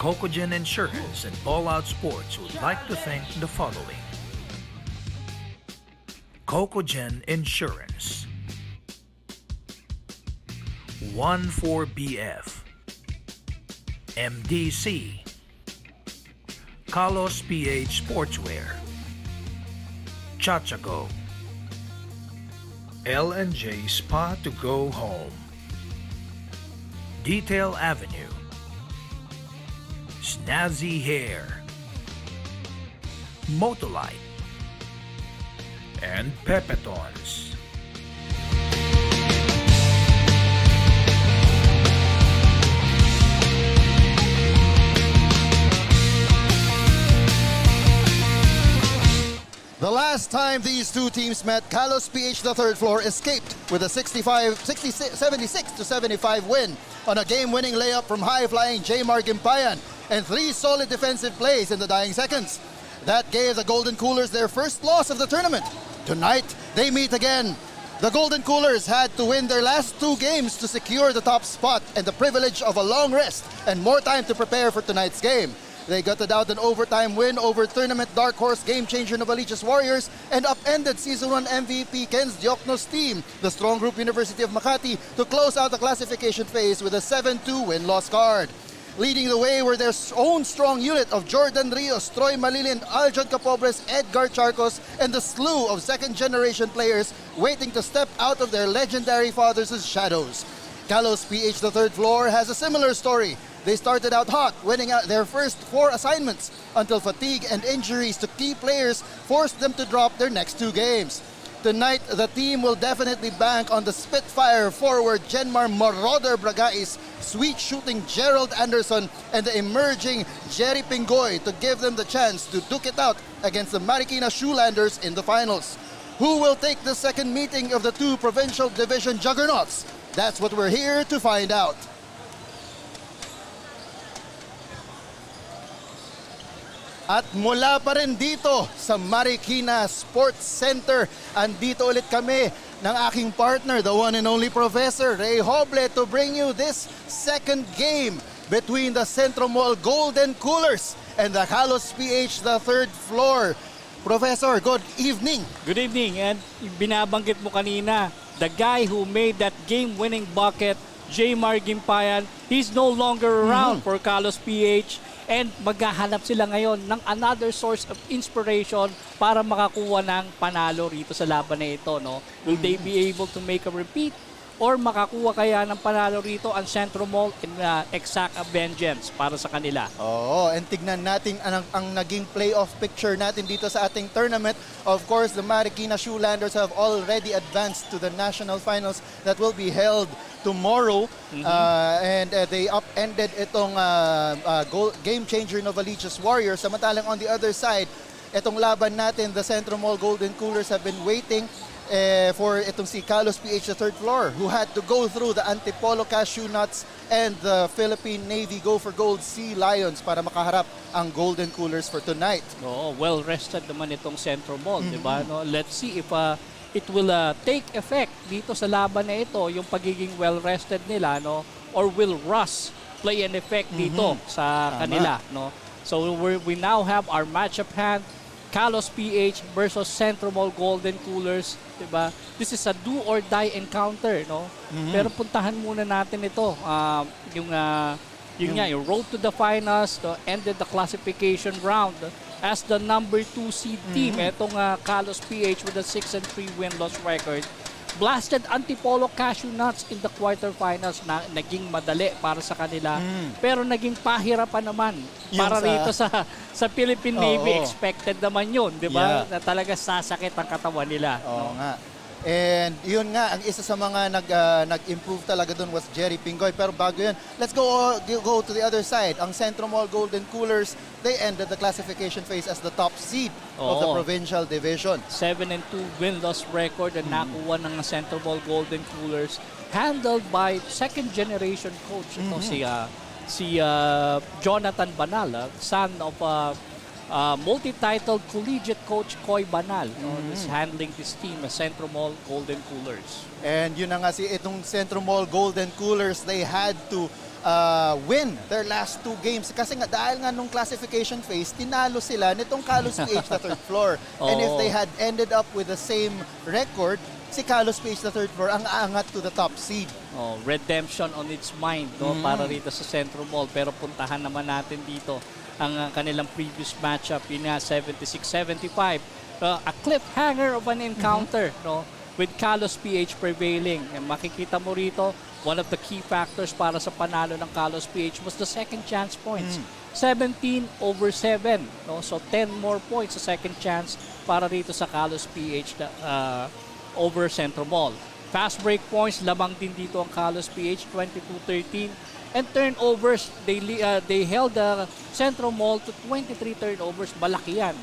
Cocogen Insurance and Ballout Sports would like to thank the following. Cocogen Insurance, 14BF, MDC, KalosPh Sportswear, Chachago, L&J Spa to Go Home, Detail Avenue, Snazzy Hair, Motolite, and Pepetons. The last time these two teams met, KalosPh, the third floor, escaped with a 76-75 win on a game-winning layup from high-flying Jmar Gimpayan and 3 solid defensive plays in the dying seconds. That gave the Golden Coolers their first loss of the tournament. Tonight, they meet again. The Golden Coolers had to win their last 2 games to secure the top spot and the privilege of a long rest and more time to prepare for tonight's game. They gutted out an overtime win over tournament dark horse game changer Novaliches Warriors and upended Season 1 MVP Ken's Diokno's team, the strong group University of Makati, to close out the classification phase with a 7-2 win-loss card. Leading the way were their own strong unit of Jordan Rios, Troy Malilin, Aljon Capobres, Edgar Charcos, and the slew of second-generation players waiting to step out of their legendary fathers' shadows. KalosPh, the third floor, has a similar story. They started out hot, winning out their first 4 assignments until fatigue and injuries to key players forced them to drop their next 2 games. Tonight, the team will definitely bank on the Spitfire forward Genmar Marauder Bragais, sweet shooting Gerald Anderson, and the emerging Jerry Pingoy to give them the chance to duke it out against the Marikina Shoelanders in the finals. Who will take the second meeting of the 2 Provincial Division juggernauts? That's what we're here to find out. At mula pa rin dito sa Marikina Sports Center, andito ulit kami ng aking partner, the one and only Professor Ray Hoble, to bring you this second game between the CentroMall Golden Coolers and the KalosPh, the third floor. Professor, good evening. Good evening, and binabanggit mo kanina, the guy who made that game-winning bucket, Jmar Gimpayan, he's no longer around for KalosPh. And maghahanap sila ngayon ng another source of inspiration para makakuha ng panalo rito sa laban na ito. No? Will they be able to make a repeat? Or makakuha kaya ng panalo rito ang CentroMall in exact vengeance para sa kanila? Oo, and tignan natin ang naging playoff picture natin dito sa ating tournament. Of course, the Marikina Shoelanders have already advanced to the national finals that will be held tomorrow. And they upended itong game changer Novaliches Warriors. Samantalang on the other side, itong laban natin, the CentroMall Golden Coolers have been waiting for itong si KalosPh, the third floor, who had to go through the Antipolo Cashew Nuts and the Philippine Navy Go for Gold Sea Lions para makaharap ang Golden Coolers for tonight. Oo, well-rested naman itong CentroMall, di ba? No? Let's see if it will take effect dito sa laban na ito, yung pagiging well-rested nila, no? Or will Russ play an effect dito sa kanila, no? So we now have our matchup hand, KalosPh versus CentroMall Golden Coolers, diba? This is a do or die encounter, no? Pero puntahan muna natin ito, yung road to the finals, no? Ended the classification round as the number 2 seed team. Itong KalosPh with a 6-3 win-loss record. Blasted Antipolo Cashew Nuts in the quarterfinals na naging madali para sa kanila. Pero naging pahirapan naman para rito sa Philippine Navy. Expected naman yun, di ba? Na talaga sasakit ang katawan nila. Oo nga. And yun nga, ang isa sa mga nag-improve talaga doon was Jerry Pingoy. Pero bago yun, let's go to the other side. Ang CentroMall Golden Coolers, they ended the classification phase as the top seed of the Provincial Division. 7-2 win-loss record na nakuha ng CentroMall Golden Coolers, handled by second-generation coach. Ito si Jonathan Banal, son of multi-titled collegiate coach Koy Banal, is handling this team, CentroMall Golden Coolers. And yun na nga itong CentroMall Golden Coolers, they had to win their last 2 games. Kasi nga dahil nga nung classification phase, tinalo sila nitong KalosPh na third floor. And if they had ended up with the same record, si KalosPh na third floor ang aangat to the top seed. Redemption on its mind para rito sa CentroMall. Pero puntahan naman natin dito ang kanilang previous matchup, yun nga 76-75. A cliffhanger of an encounter with KalosPh prevailing. And makikita mo rito, one of the key factors para sa panalo ng KalosPh was the second chance points. 17/7. So 10 more points sa second chance para rito sa KalosPh over CentroMall. Fast break points, lamang din dito ang KalosPh, 22-13. And turnovers, they held the CentroMall to 23 turnovers. Malaki yan,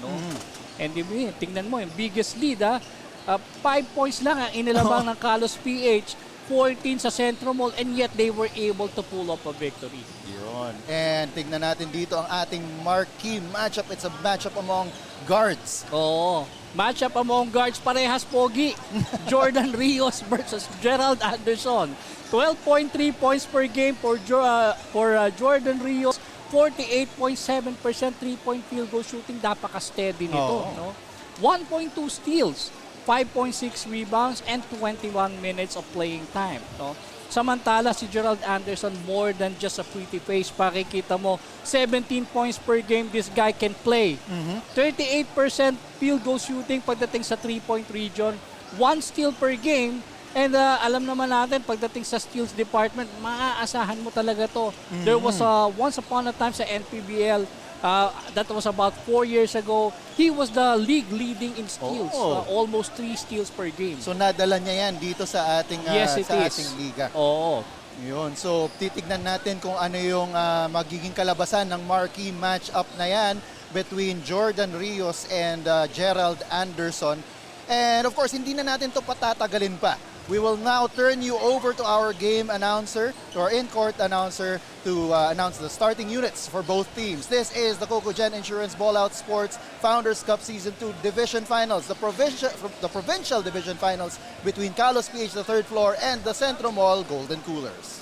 And tingnan mo, yung biggest lead, 5 points lang ang inilabang ng KalosPh, 14 sa CentroMall, and yet they were able to pull off a victory. Yun. And tignan natin dito ang ating marquee matchup. It's a matchup among guards. Matchup among guards, parehas pogi. Jordan Rios versus Gerald Anderson. 12.3 points per game for Jordan Rios. 48.7% 3-point field goal shooting. Napaka-steady nito. 1.2 steals. 5.6 rebounds and 21 minutes of playing time. Samantala, si Gerald Anderson, more than just a pretty face. Pakikita mo, 17 points per game, this guy can play. 38% field goal shooting pagdating sa 3-point region. 1 steal per game. And alam naman natin, pagdating sa steals department, maaasahan mo talaga to. There was once upon a time sa NPBL, that was about 4 years ago. He was the league leading in steals. Almost 3 steals per game. So nadala niya yan dito sa ating ating liga. Yun. So titignan natin kung ano yung magiging kalabasan ng marquee match-up na yan between Jordan Rios and Gerald Anderson. And of course, hindi na natin to patatagalin pa. We will now turn you over to our game announcer, to our in-court announcer, to announce the starting units for both teams. This is the Cocogen Insurance Ballout Sports Founders Cup Season 2 Division Finals, the Provincial Division Finals between KalosPh, the third floor, and the CentroMall Golden Coolers.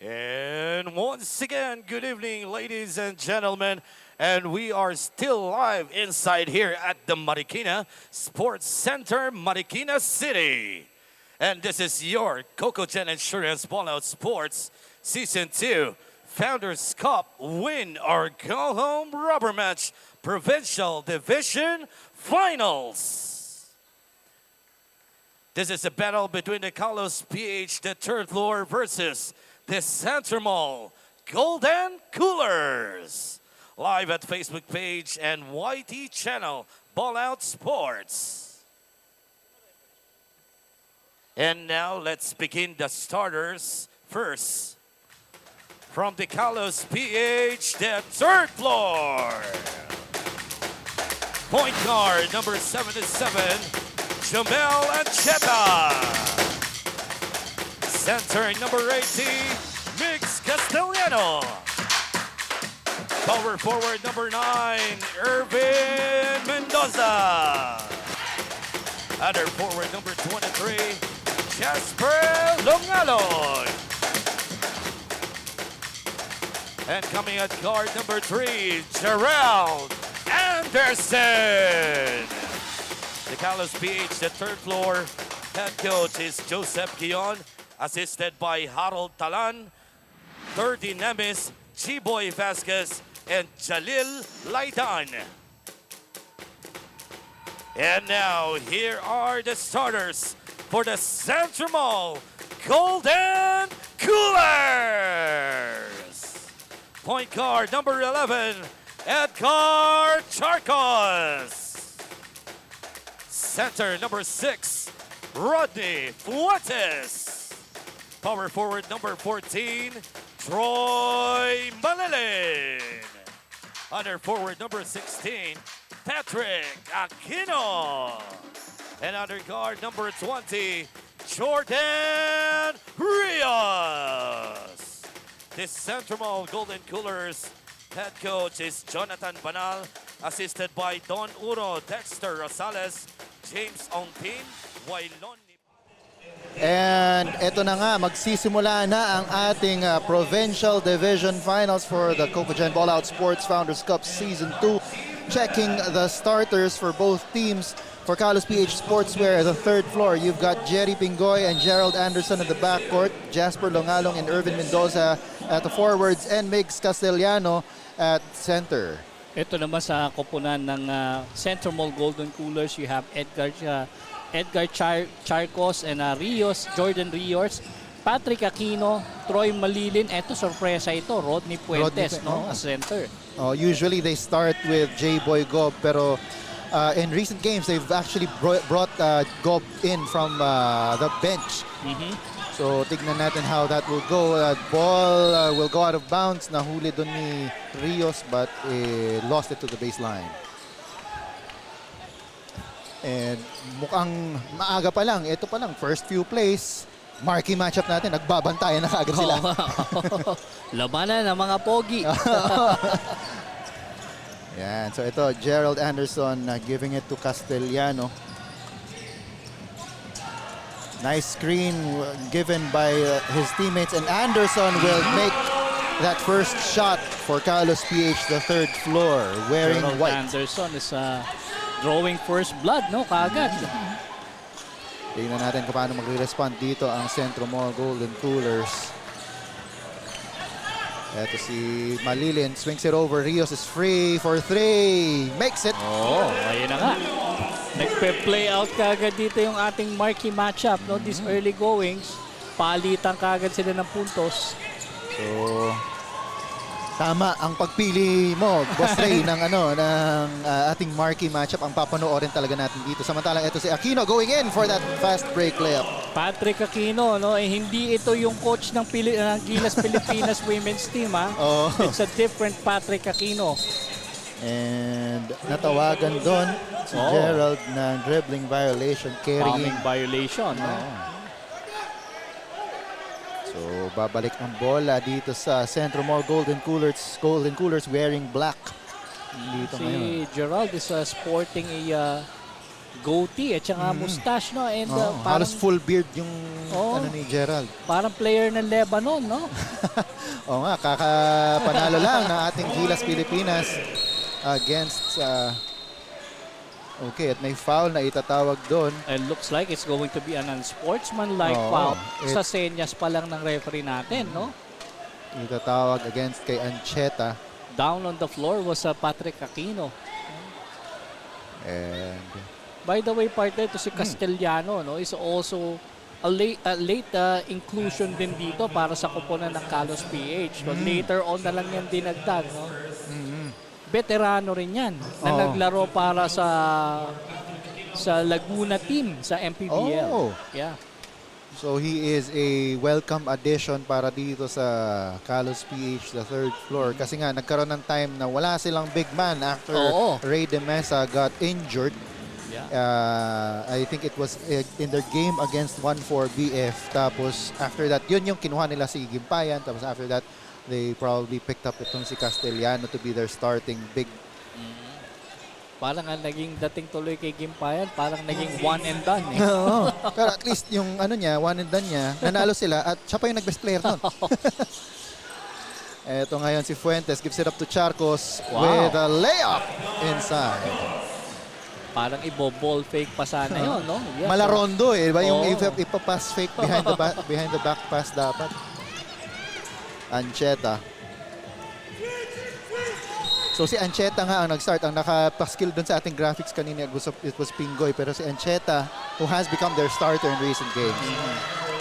And once again, good evening, ladies and gentlemen. And we are still live inside here at the Marikina Sports Center, Marikina City. And this is your Cocogen Insurance Ballout Sports Season 2 Founders Cup Win or Go Home Rubber Match Provincial Division Finals. This is a battle between the KalosPh, the third floor, versus the CentroMall Golden Coolers. Live at Facebook page and YT channel, Ballout Sports. And now let's begin the starters First, from the KalosPh, the third floor. Point guard number 77, Jamel Ancheta. Center number 80, Mix Castellano. Power forward number 9, Irvin Mendoza. Other forward number 23, Jasper Longalon. And coming at guard number 3, Gerald Anderson. The KalosPh, the third floor head coach is Joseph Guion, assisted by Harold Talan, 30 Nemes, Chiboy Vasquez, and Jalil Laidan. And now, here are the starters for the XentroMall Golden Coolers. Point guard number 11, Edgar Charcos. Center number 6, Rodney Fuentes. Power forward number 14, Troy Malilin. Under forward number 16, Patrick Aquino. And under guard number 20, Jordan Rios. This XentroMall Golden Coolers head coach is Jonathan Banal, assisted by Don Uro, Dexter Rosales, James Ontin, Wailon. And ito na nga, magsisimula na ang ating Provincial Division Finals for the Cocogen Ballout Sports Founders Cup Season 2. Checking the starters for both teams. For KalosPh Sportswear, the third floor, you've got Jerry Pingoy and Gerald Anderson at the backcourt, Jasper Longalong and Irvin Mendoza at the forwards, and Migs Castellano at center. Ito naman sa koponan ng XentroMall Golden Coolers, you have Edgar Charcos and Jordan Rios, Patrick Aquino, Troy Malilin. Ito, sorpresa ito, Rodney Fuentes, no, as center. Usually they start with J-Boy Gob, pero in recent games they've actually brought Gob in from the bench. So tignan natin how that will go. Ball will go out of bounds. Nahuli doon ni Rios but lost it to the baseline. And mukhang maaga pa lang. Ito pa lang, first few plays. Marquee matchup natin. Nagbabantayan na agad sila. Labanan ng mga pogi. Yan. So ito, Gerald Anderson giving it to Castellano. Nice screen given by his teammates. And Anderson will make that first shot for KalosPh, the third floor, wearing Gerald white. Anderson is drawing first blood, no? Kaagad. Tingnan natin kung paano magre-respond dito ang XentroMall Golden Coolers. Ito si Malilin, swings it over. Rios is free for 3. Makes it. Oh, ayun na nga. Nagpe-play out kaagad dito yung ating marquee matchup, no? These early goings, palitan kaagad sila ng puntos. So, tama ang pagpili mo, Boss Ray, ng ating marquee matchup. Ang papanoorin talaga natin dito. Samantalang ito si Aquino going in for that fast break layup. Patrick Aquino, no? Hindi ito yung coach ng Gilas Pilipinas women's team, ha? Oh. It's a different Patrick Aquino. And natawagan doon si Gerald na dribbling violation, carrying. Bombing violation, no? So, babalik ang bola dito sa XentroMall Golden Coolers wearing black. Dito Si ngayon. Gerald is sporting a goatee at saka mustache, no? And Halos full beard yung ni Gerald. Parang player ng Lebanon, no? Oo nga, kakapanalo lang ng ating Gilas Pilipinas against okay, at may foul na itatawag doon. It looks like it's going to be an unsportsmanlike foul sa senyas pa lang ng referee natin, no? Itatawag against kay Ancheta. Down on the floor was Patrick Aquino. And by the way, partner, to si Castellano, no, is also a late inclusion din dito para sa koponan ng KalosPh. So later on na lang yan dinagdag, no? Veterano rin yan na naglaro para sa Laguna team sa MPBL. Oh. Yeah. So he is a welcome addition para dito sa KalosPh, the third floor. Kasi nga, nagkaroon ng time na wala silang big man after Ray De Mesa got injured. Yeah. I think it was in their game against 1-4 BF. Tapos after that, yun yung kinuha nila si Gimpayan. Tapos after that, they probably picked up itong si Castellano to be their starting big. Parang ang naging dating tuloy kay Gimpayan, parang naging one and done eh. Oo. Pero at least yung ano niya, one and done niya, nanalo sila at siya pa yung nag-best player nun. Eto ngayon si Fuentes gives it up to Charcos with a layup inside. Parang ibo-ball fake pa sana yun, no? Yeah, Malarondo eh. Diba? Yung ipapass fake behind the back pass dapat. Ancheta. So si Ancheta nga ang nag-start. Ang nakapaskill dun sa ating graphics kanina, it was Pingoy. Pero si Ancheta, who has become their starter in recent games,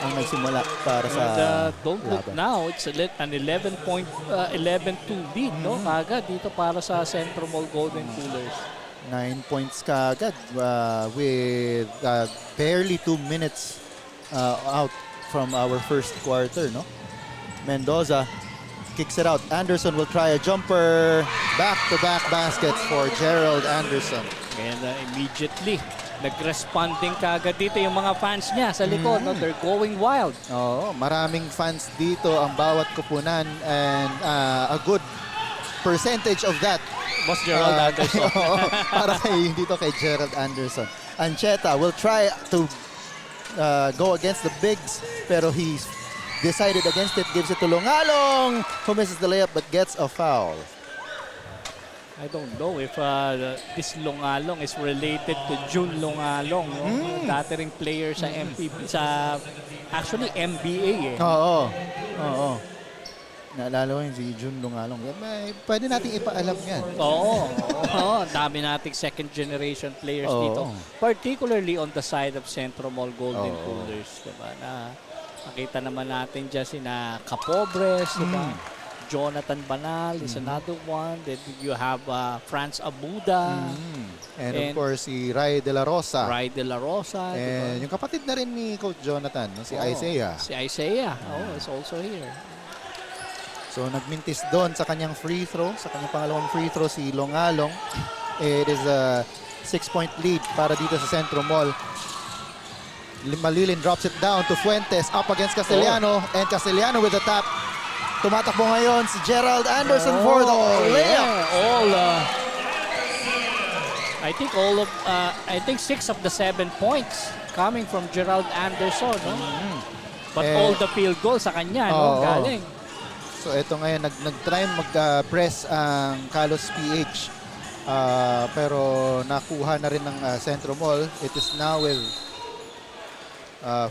ang nagsimula para sa don't look now, it's an 11-2 lead, no? Kagad dito para sa CentroMall Golden Coolers. 9 points kaagad with barely 2 minutes out from our first quarter, no? Mendoza kicks it out. Anderson will try a jumper. Back-to-back baskets for Gerald Anderson. And immediately, nag-responding kagad dito yung mga fans niya sa likod. No? They're going wild. Oo, maraming fans dito ang bawat kupunan and a good percentage of that Boss Gerald Anderson. para dito kay Gerald Anderson. Ancheta will try to go against the bigs pero he's decided against it, gives it to Longalong, who misses the layup but gets a foul. I don't know if this Longalong is related to June Longalong. No? Dati ring player sa actually NBA eh. Oo. Naalala ko yung si June Longalong. Pwede nating ipaalam yan. Oo. Dami nating second generation players dito. Particularly on the side of CentroMall Golden Coolers. Diba? Nakita naman natin dyan sina Capobres, diba? Jonathan Banal is another one. Then you have Franz Abuda. And of course, si Ray De La Rosa. And Diba? yung kapatid na rin ni Coach Jonathan, si Isaiah. Si Isaiah. Is also here. So nagmintis doon sa kanyang free throw, sa kanyang pangalawang free throw si Longalong. It is a 6-point lead para dito sa CentroMall. Malilin drops it down to Fuentes up against Castellano and Castellano with the tap. Tumatakbo ngayon si Gerald Anderson for the layup. I think 6 of the 7 points coming from Gerald Anderson, no? But all the field goals sa kanya, no? Galing. So ito ngayon nag-try mag-press ang KalosPh pero nakuha na rin ng CentroMall. It is now with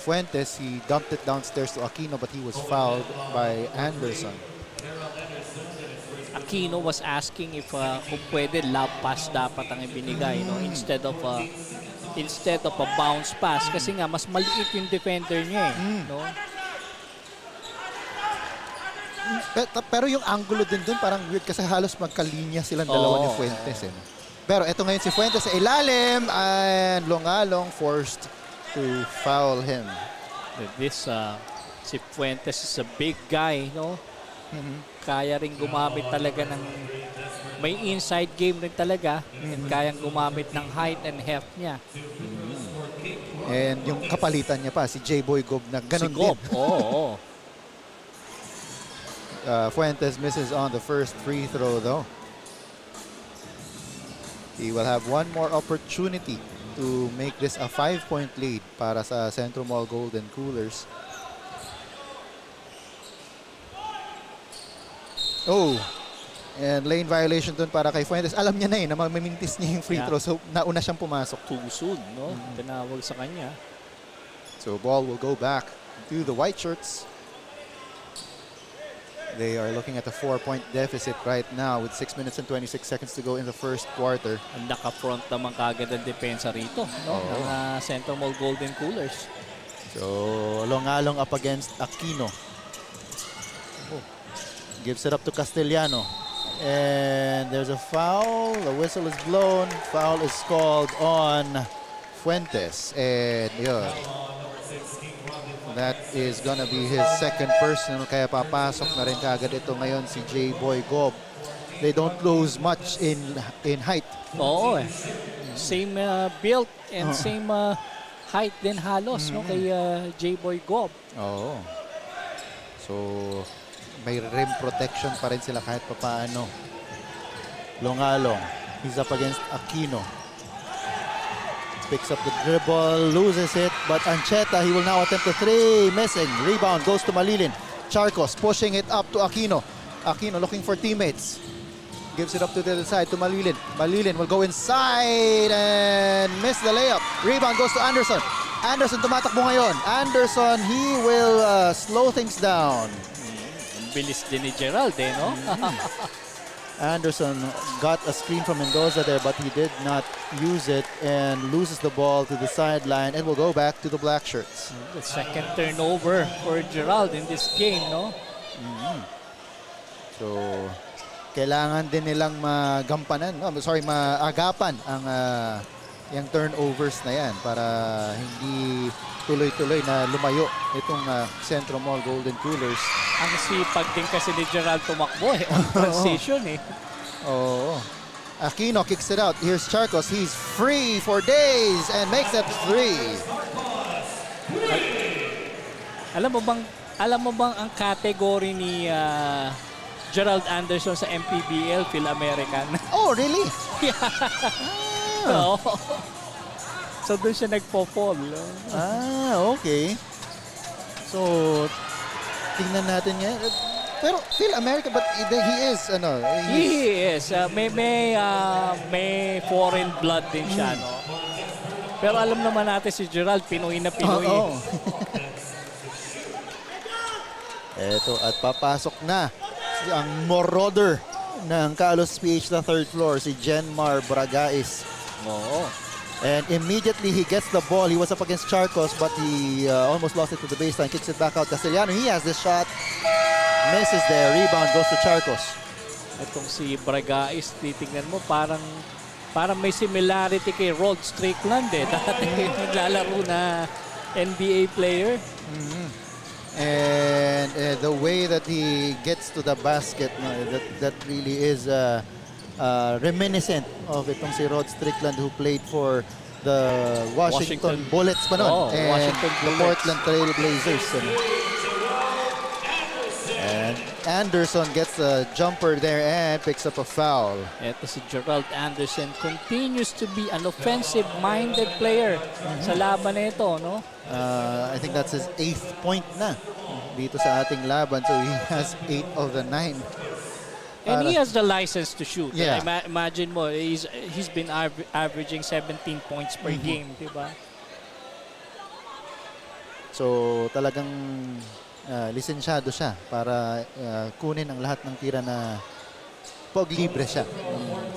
Fuentes. He dumped it downstairs to Aquino but he was fouled by Anderson. Aquino was asking if kung pwede lob pass dapat ang ibinigay, no? Instead of a bounce pass kasi nga mas maliit yung defender niya no? Pero yung angulo din dun parang weird kasi halos magkalinya silang dalawa ni Fuentes. Pero ito ngayon si Fuentes sa ilalim and Longalong forced to foul him. Si Fuentes is a big guy, no? Kaya rin gumamit talaga ng may inside game rin talaga and kayang gumamit ng height and heft niya. And yung kapalitan niya pa si J-Boy Gob na ganun din. Fuentes misses on the first free throw though. He will have one more opportunity to make this a 5-point lead para sa CentroMall Golden Coolers. And lane violation dun para kay Fuentes. Alam niya na na mamimintis niya yung free throw. So nauna siyang pumasok. Too soon, no? Tinawag sa kanya. So ball will go back to the white shirts. They are looking at a 4-point deficit right now with 6 minutes and 26 seconds to go in the first quarter. Naka-front naman kagad ang depensa rito, no? Ng CentroMall Golden Coolers. So Longalong up against Aquino. Gives it up to Castellano. And there's a foul. The whistle is blown. Foul is called on Fuentes. And yun. That is gonna be his second personal, kaya papasok na rin kagad ito ngayon si J-Boy Gob. They don't lose much in height. Oo eh. Same build and same height din halos no kay J-Boy Gob. Oo. So, may rim protection pa rin sila kahit papaano. Longalong. He's up against Aquino. Picks up the dribble, loses it, but Ancheta, he will now attempt the three, missing. Rebound goes to Malilin. Charcos pushing it up to Aquino. Aquino looking for teammates. Gives it up to the other side to Malilin. Malilin will go inside and miss the layup. Rebound goes to Anderson. Anderson tumatakbo ngayon. Anderson, he will slow things down. Ang bilis din ni Gerald eh, no? Anderson got a screen from Mendoza there, but he did not use it and loses the ball to the sideline and will go back to the black shirts. The second turnover for Gerald in this game, no? So, kailangan din nilang maagapan ang yung turnovers na yan para hindi tuloy-tuloy na lumayo itong XentroMall Golden Coolers. Ang sipag din kasi ni Gerald tumakbo eh, on transition eh. Oo. Aquino kicks it out. Here's Charcos. He's free for days and makes it three. Alam mo bang ang category ni Gerald Anderson sa MPBL, Phil-American? Oh, really? Oo. So doon siya nagpo-fall. Okay. So, tingnan natin yan. Pero Phil-American, but he is, He is. May foreign blood din siya, no? Pero alam naman natin si Gerald, Pinoy na Pinoy. Eto, at papasok na ang marauder ng KalosPh the third floor, si Jenmar Bragais. Oo. And immediately he gets the ball. He was up against Charcos, but he almost lost it to the baseline. Kicks it back out. Castellano, he has this shot. Misses there. Rebound goes to Charcos. Itong si Bragais, titingnan mo, parang may similarity kay Rod Strickland eh. Dati naglalaro na NBA player. And the way that he gets to the basket, that really is reminiscent of itong si Rod Strickland who played for the Washington Bullets pa nun. And Washington the Bullets. Portland Trail Blazers. And Anderson gets a jumper there and picks up a foul. Ito si Gerald Anderson continues to be an offensive-minded player sa laban na ito, no? I think that's his 8th point na dito sa ating laban. So he has 8 of the 9. And he has the license to shoot. Yeah. Imagine mo, he's been averaging 17 points per game, di ba? So talagang lisensyado siya para kunin ang lahat ng tira na pag libre siya.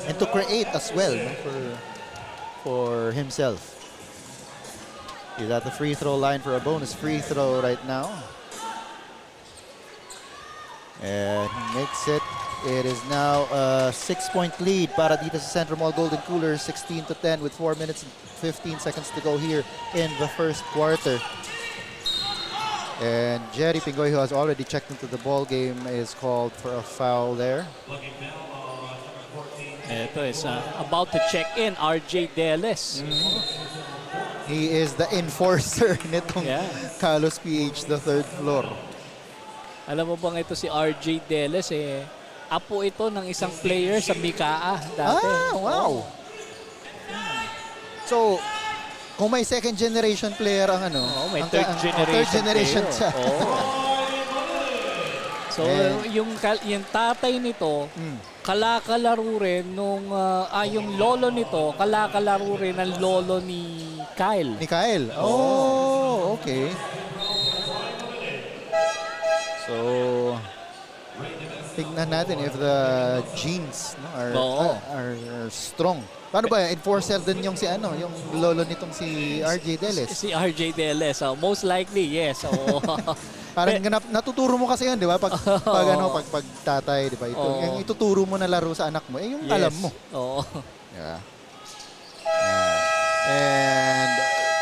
And to create as well, no, for himself. He's at the free throw line for a bonus free throw right now. And he makes it. It is now a 6-point lead para dito sa CentroMall Golden Coolers, 16-10 with 4 minutes and 15 seconds to go here in the first quarter. And Jerry Pingoy, who has already checked into the ball game, is called for a foul there. Ito is about to check in, RJ Deles. He is the enforcer nitong KalosPh the third floor. Alam mo bang ito si RJ Deles eh, apo ito ng isang player sa Mikaa dati. Wow! So, kung may second generation player ang may ang third generation player. siya. So, yung tatay nito, kalakalaro rin nung, yung lolo nito, kalakalaro rin ang lolo ni Kyle. Ni Kyle? Oh, okay. So, tignan natin if the genes are strong. Paano ba? Enforcer din yung yung lolo nitong si RJ Deles. Si RJ Deles, most likely, yes. Parang natuturo mo kasi yan, di ba? Pag tatay, di ba? Yung ituturo mo na laro sa anak mo, yung alam mo. Oo. Yeah. And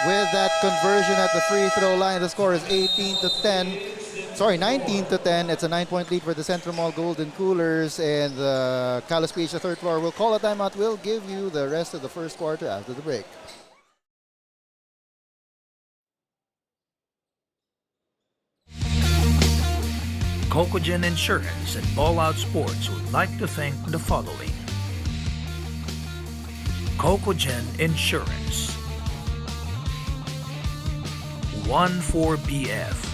with that conversion at the free throw line. The score is 18-10. Sorry, 19-10. It's a 9-point lead for the CentroMall Golden Coolers, and the KalosPh, the third floor, will call a timeout. We'll give you the rest of the first quarter after the break. Cocogen Insurance and Ballout Sports would like to thank the following. Cocogen Insurance. 14BF.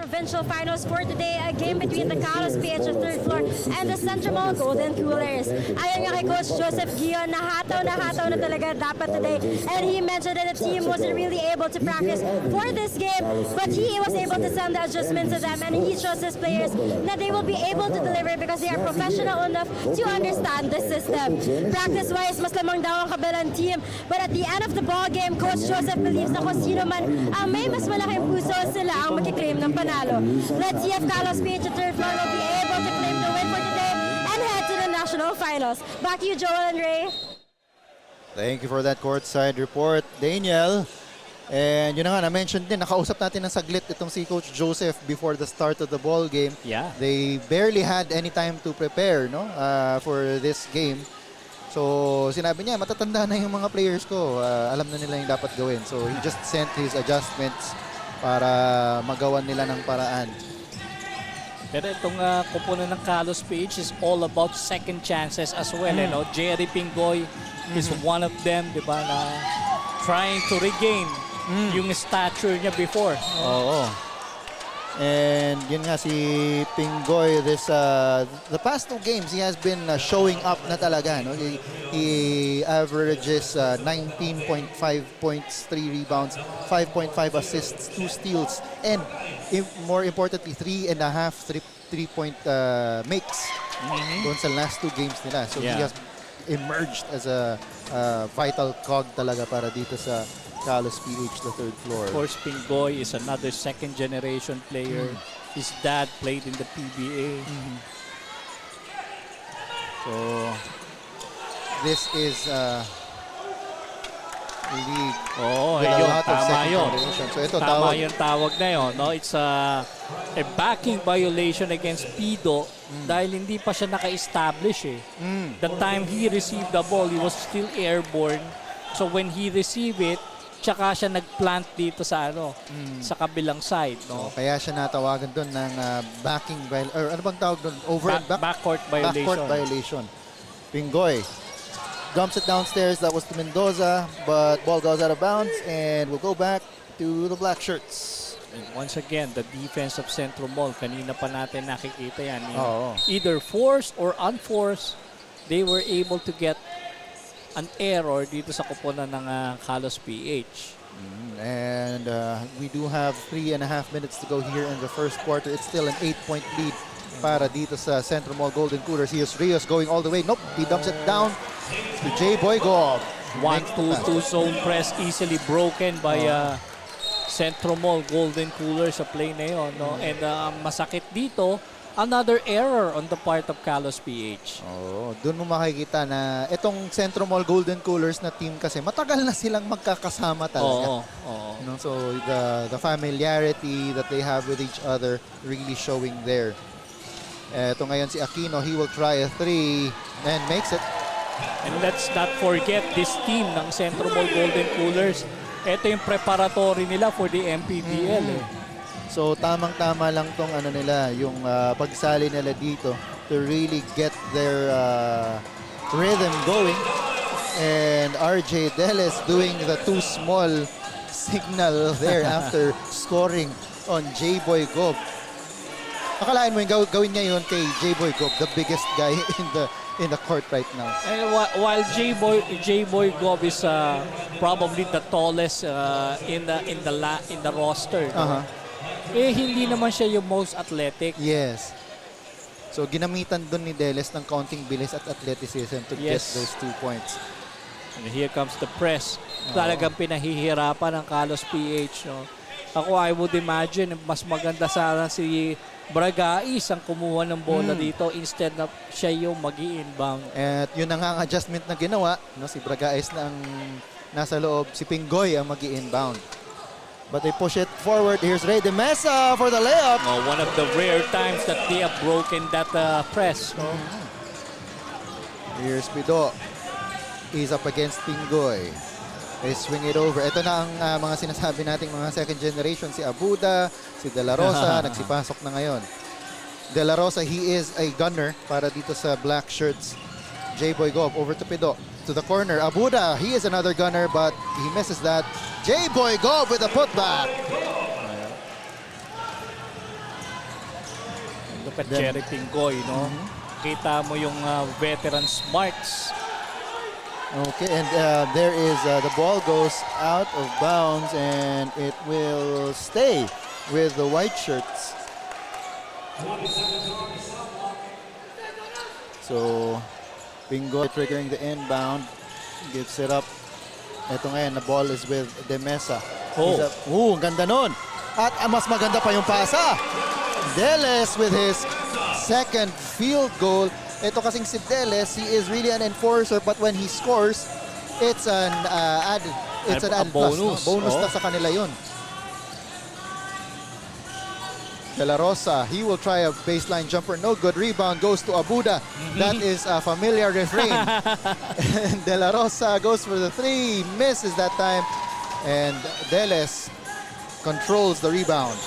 Provincial finals for today, a game between the KalosPh, the third floor, and the CentroMall Golden Coolers. Ayon nga kay Coach Joseph Guion, nahataw na talaga dapat today. And he mentioned that the team wasn't really able to practice for this game, but he was able to send the adjustments to them, and he shows his players that they will be able to deliver because they are professional enough to understand the system. Practice-wise, mas lamang daw ang kabilang team, but at the end of the ball game, Coach Joseph believes na kung sino man ang may mas malaking puso, sila ang magkiklaim ng panalo. Let's see if KalosPh, the third floor, will be able to claim the win for today and head to the national finals. Back to you, Joel and Ray. Thank you for that courtside report, Daniel. And yun na nga, na-mention din, nakausap natin ng saglit itong si Coach Joseph before the start of the ball game. Yeah. They barely had any time to prepare, no, for this game. So sinabi niya, matatanda na yung mga players ko. Alam na nila yung dapat gawin. So he just sent his adjustments para magawan nila ng paraan. Pero itong kupunan ng KalosPh is all about second chances as well. No? Jerry Pingoy is one of them, di ba, na trying to regain yung stature niya before. Oo. And yun nga si Pingoy, the past 2 games he has been showing up na talaga, no? He averages 19.5 points, 3 rebounds, 5.5 assists, 2 steals, and more importantly 3.5 3-point makes doon sa last 2 games nila. So he has emerged as a vital cog talaga para dito sa KalosPh, the third floor. Of course, Pingoy is another second-generation player. His dad played in the PBA. So, this is league. Oo, with a yun, lot of tama second yun. generation. So, ito Tama tawag. yung tawag na yun. No? It's a backing violation against Pido dahil hindi pa siya naka-establish. The time he received the ball, he was still airborne. So when he received it, tsaka siya nag-plant dito sa sa kabilang side, no. So, kaya siya natawagan doon ng backing or ano bang tawag doon? Backcourt violation. Backcourt violation. Pingoy dumps it downstairs. That was to Mendoza, but ball goes out of bounds and we'll go back to the black shirts. And once again, the defense of CentroMall, kanina pa natin nakikita yan. Oo. Either forced or unforced, they were able to get an error dito sa kupunan ng KalosPh. And we do have 3.5 minutes to go here in the first quarter. It's still an 8-point lead para dito sa CentroMall Golden Coolers. Here's Rios going all the way. Nope, he dumps it down to J-Boy Gob. 1-2-2 zone press easily broken by CentroMall Golden Coolers sa play na yun. No? And masakit dito, another error on the part of KalosPh. Oh, doon mo makikita na itong CentroMall Golden Coolers na team kasi matagal na silang magkakasama talaga. Oo. You know, so the familiarity that they have with each other really showing there. Ito ngayon si Aquino, he will try a 3 and makes it. And let's not forget this team ng CentroMall Golden Coolers. Ito yung preparatory nila for the MPBL. So tamang-tama lang tong nila, yung pagsali nila dito to really get their rhythm going. And RJ Deles doing the too small signal there after scoring on J-Boy Gob. Akalain mo yung gawin niya yun kay J-Boy Gob, the biggest guy in the court right now. And while J-Boy Gob is probably the tallest in the roster. Hindi naman siya yung most athletic. Yes. So ginamitan dun ni Deles ng counting bilis at athleticism to get those 2 points. And here comes the press. Talagang pinahihirapan ng KalosPh. No? Ako, I would imagine, mas maganda sana si Bragais ang kumuha ng bola dito instead na siya yung mag-i-inbound. At yun na nga ang adjustment na ginawa. No? Si Bragais na ang nasa loob. Si Pingoy ang mag-i-inbound. But they push it forward. Here's Ray de Mesa for the layup. Oh, one of the rare times that they have broken that press. No? Here's Pido. He's up against Pingoy. They swing it over. Ito na ang mga sinasabi nating mga second generation. Si Abuda, si De La Rosa, nagsipasok na ngayon. De La Rosa, he is a gunner para dito sa black shirts. J-Boy Gob over to Pido. To the corner. Abuda, he is another gunner but he misses that. J-Boy Gob with a putback. Look at Jerry Pingoy, no? Kita mo yung veteran smarts. Okay, and there is the ball goes out of bounds and it will stay with the white shirts. So, Pingoy triggering the inbound, gives it up. Ito ngayon, the ball is with De Mesa. Ang ganda nun. At mas maganda pa yung pasa. Deles with his second field goal. Ito kasing si Deles, he is really an enforcer but when he scores, it's an added bonus. Plus, no? Bonus na sa kanila yun. De La Rosa, he will try a baseline jumper. No good. Rebound goes to Abuda. That is a familiar refrain. And De La Rosa goes for the three. Misses that time. And Deles controls the rebound.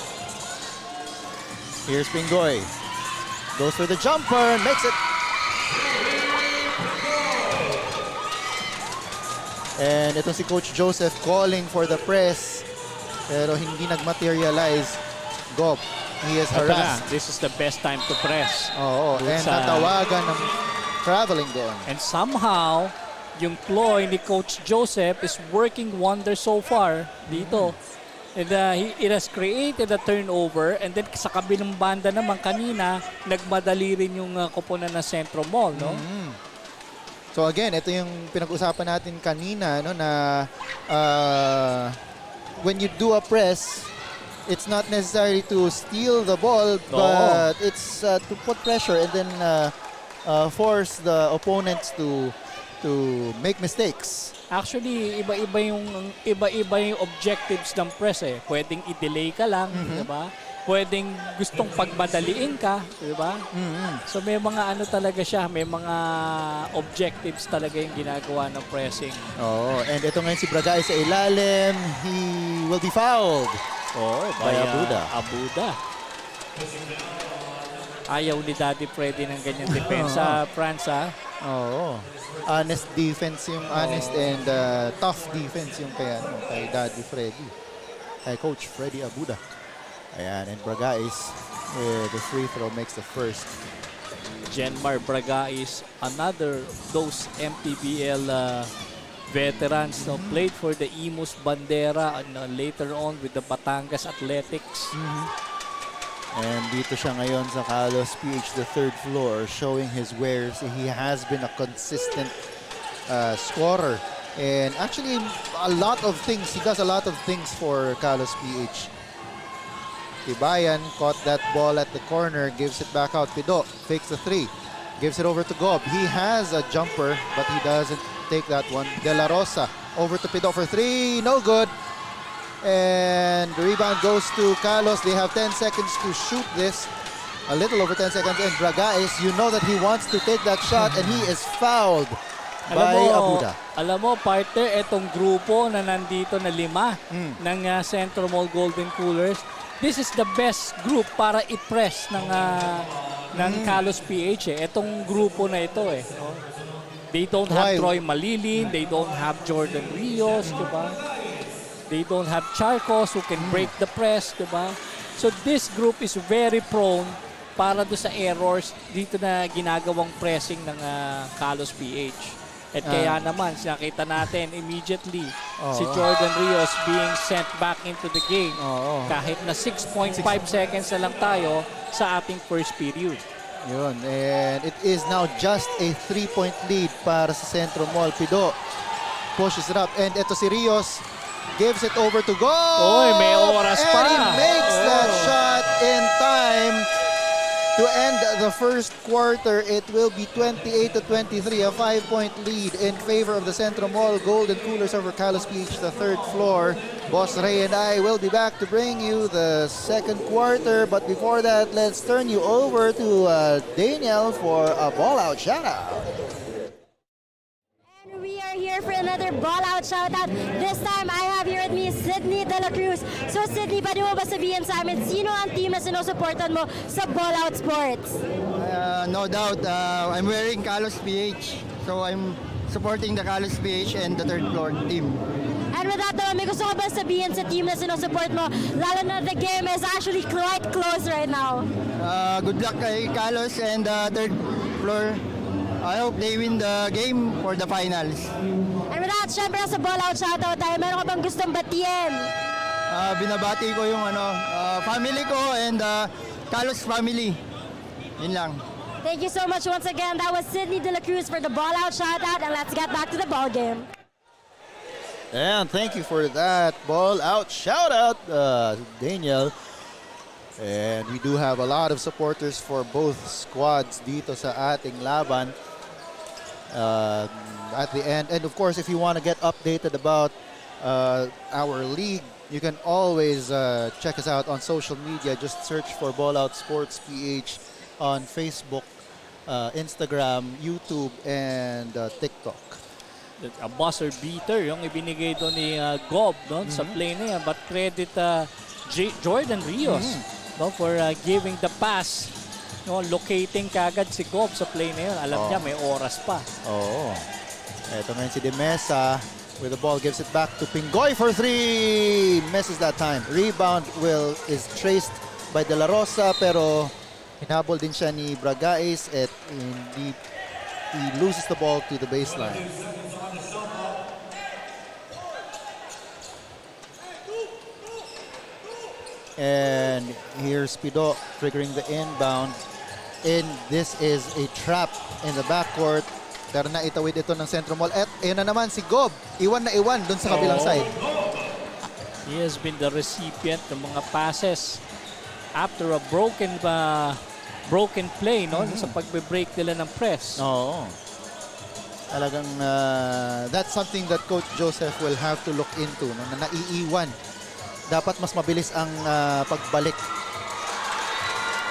Here's Pingoy. Goes for the jumper and makes it. And ito si Coach Joseph calling for the press. Pero hindi nag-materialize. Gob. He is harassed. This is the best time to press. Oo, and natawagan ng traveling doon. And somehow, yung ploy ni Coach Joseph is working wonders so far dito. And it has created a turnover and then sa kabilang banda naman kanina, nagmadali rin yung koponan ng CentroMall, no? So again, ito yung pinag-usapan natin kanina, no, na when you do a press, it's not necessary to steal the ball, but it's to put pressure and then force the opponents to make mistakes. Actually, iba-iba yung objectives ng press eh. Pwedeng i-delay ka lang, di ba? Pwedeng gustong pagmadaliin ka, di ba? So may mga ano talaga siya, may mga objectives talaga yung ginagawa ng pressing. And ito ngayon si Bragay sa ilalim, he will be fouled. By Abuda. Ayaw ni Daddy Freddy ng ganyan depensa, France, ha? Honest defense yung honest and tough defense yung kay Daddy Freddy. Kay Coach Freddy Abuda. Ayan, and Bragais the free throw makes the first. Genmar Bragais, another those MPBL veterans, no, played for the Imus Bandera and later on with the Batangas Athletics. And dito siya ngayon sa KalosPh, the third floor, showing his wares. He has been a consistent scorer. And actually, a lot of things. He does a lot of things for KalosPh. Tibayan caught that ball at the corner, gives it back out. Pido fakes the three, gives it over to Gob. He has a jumper, but he doesn't take that one. De La Rosa over to Pido for three, no good. And the rebound goes to Kalos. They have 10 seconds to shoot this. A little over 10 seconds. And Bragais, you know that he wants to take that shot and he is fouled by Abuda. Alam mo, partner, itong grupo na nandito na 5 ng CentroMall Golden Coolers, this is the best group para i-press ng KalosPh. Itong grupo na ito eh. They don't have Troy Malilin, they don't have Jordan Rios, diba? They don't have Charcos who can break the press, diba? So this group is very prone para do sa errors dito na ginagawang pressing ng KalosPh. At kaya naman, nakita natin immediately si Jordan Rios being sent back into the game kahit na 6.5 seconds na lang tayo sa ating first period. Yun, and it is now just a 3-point lead para sa CentroMall. Pido pushes it up, and ito si Rios gives it over to Gob. May oras pa. And he makes that shot in time. To end the first quarter, it will be 28-23, a 5-point lead in favor of the CentroMall Golden Coolers over KalosPh, the third floor. Boss Ray and I will be back to bring you the second quarter. But before that, let's turn you over to Daniel for a ball-out shoutout. And we are here for another ball-out shoutout. This time, I have here with me Sydney De La Cruz. So Sydney, pwede mo ba sabihin sa amin, sino ang team na sinusuportan mo sa Ballout Sports? No doubt, I'm wearing KalosPh, so I'm supporting the KalosPh and the third floor team. And with that naman, may gusto ka ba sabihin sa team na sinusupport mo? Lalo na the game is actually quite close right now. Good luck kay Kalos and the third floor. I hope they win the game for the finals. And with that, syempre sa ball-out shoutout tayo, meron ka bang gustong batiin? Binabati ko yung family ko and Kalos family. Yun lang. Thank you so much once again. That was Sydney De La Cruz for the ball-out shoutout, and let's get back to the ball game. And thank you for that ball-out shoutout, Daniel. And we do have a lot of supporters for both squads dito sa ating laban. At the end, and of course, if you want to get updated about our league, you can always check us out on social media. Just search for Ballout Sports PH on Facebook, Instagram, YouTube, and TikTok. A buzzer beater yung ibinigay doon ni Gob no, sa play na yan. But credit Jordan Rios no, for giving the pass. No, locating kagad si Gob sa play na yun. Alam niya, may oras pa. Oo. Ito ngayon si De Mesa with the ball, gives it back to Pingoy for three. Misses that time. Rebound is traced by De La Rosa, pero hinabol din siya ni Bragais at he loses the ball to the baseline. And here's Pido triggering the inbound. And this is a trap in the backcourt. Pero naitawid ito ng CentroMall. At yun na naman si Gob. Iwan na iwan dun sa kabilang side. He has been the recipient ng mga passes after a broken play no, sa pagbe-break nila ng press. Oo. Talagang that's something that Coach Joseph will have to look into. No? Na naiiwan. Dapat mas mabilis ang pagbalik.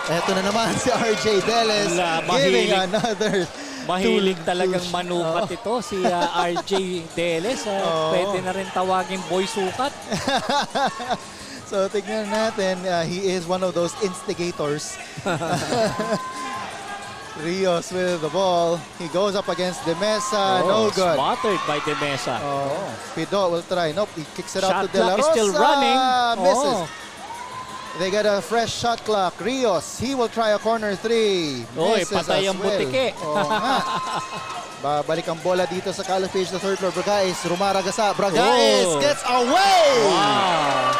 Eto na naman si RJ Deles giving another. Mahilig talagang manukat ito si RJ Deles. Pwede na rin tawagin boy sukat. So tignan natin, he is one of those instigators. Rios with the ball. He goes up against De Mesa. No good. Spotted by De Mesa. Pido will try. Nope, he kicks it out to De La Shot clock Rosa. is still running. Misses. They get a fresh shot clock. Rios, he will try a corner three. Oy, Misses patay as ang well. butike. Babalik ang bola dito sa KalosPh, the third floor. Bragais, rumaragasa. Bragais gets away! Wow!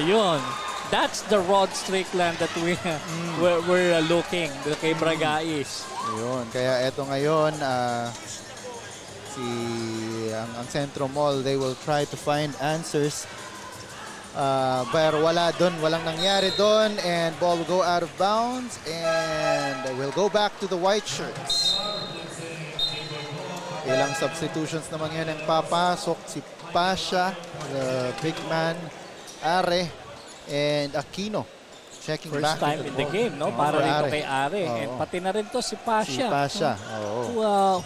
Ayun. That's the Rod Strickland that we're looking kay Bragais. Ayun, kaya eto ngayon, ang CentroMall, they will try to find answers. Pero walang nangyari doon, and ball will go out of bounds, and we'll go back to the white shirts. Ilang substitutions naman yan ang papasok. Si Pasha, the big man, Are, and Aquino. Checking First back time in the game, no? Para rito kay Are. And pati na rin to si Pasha. Si Pasha,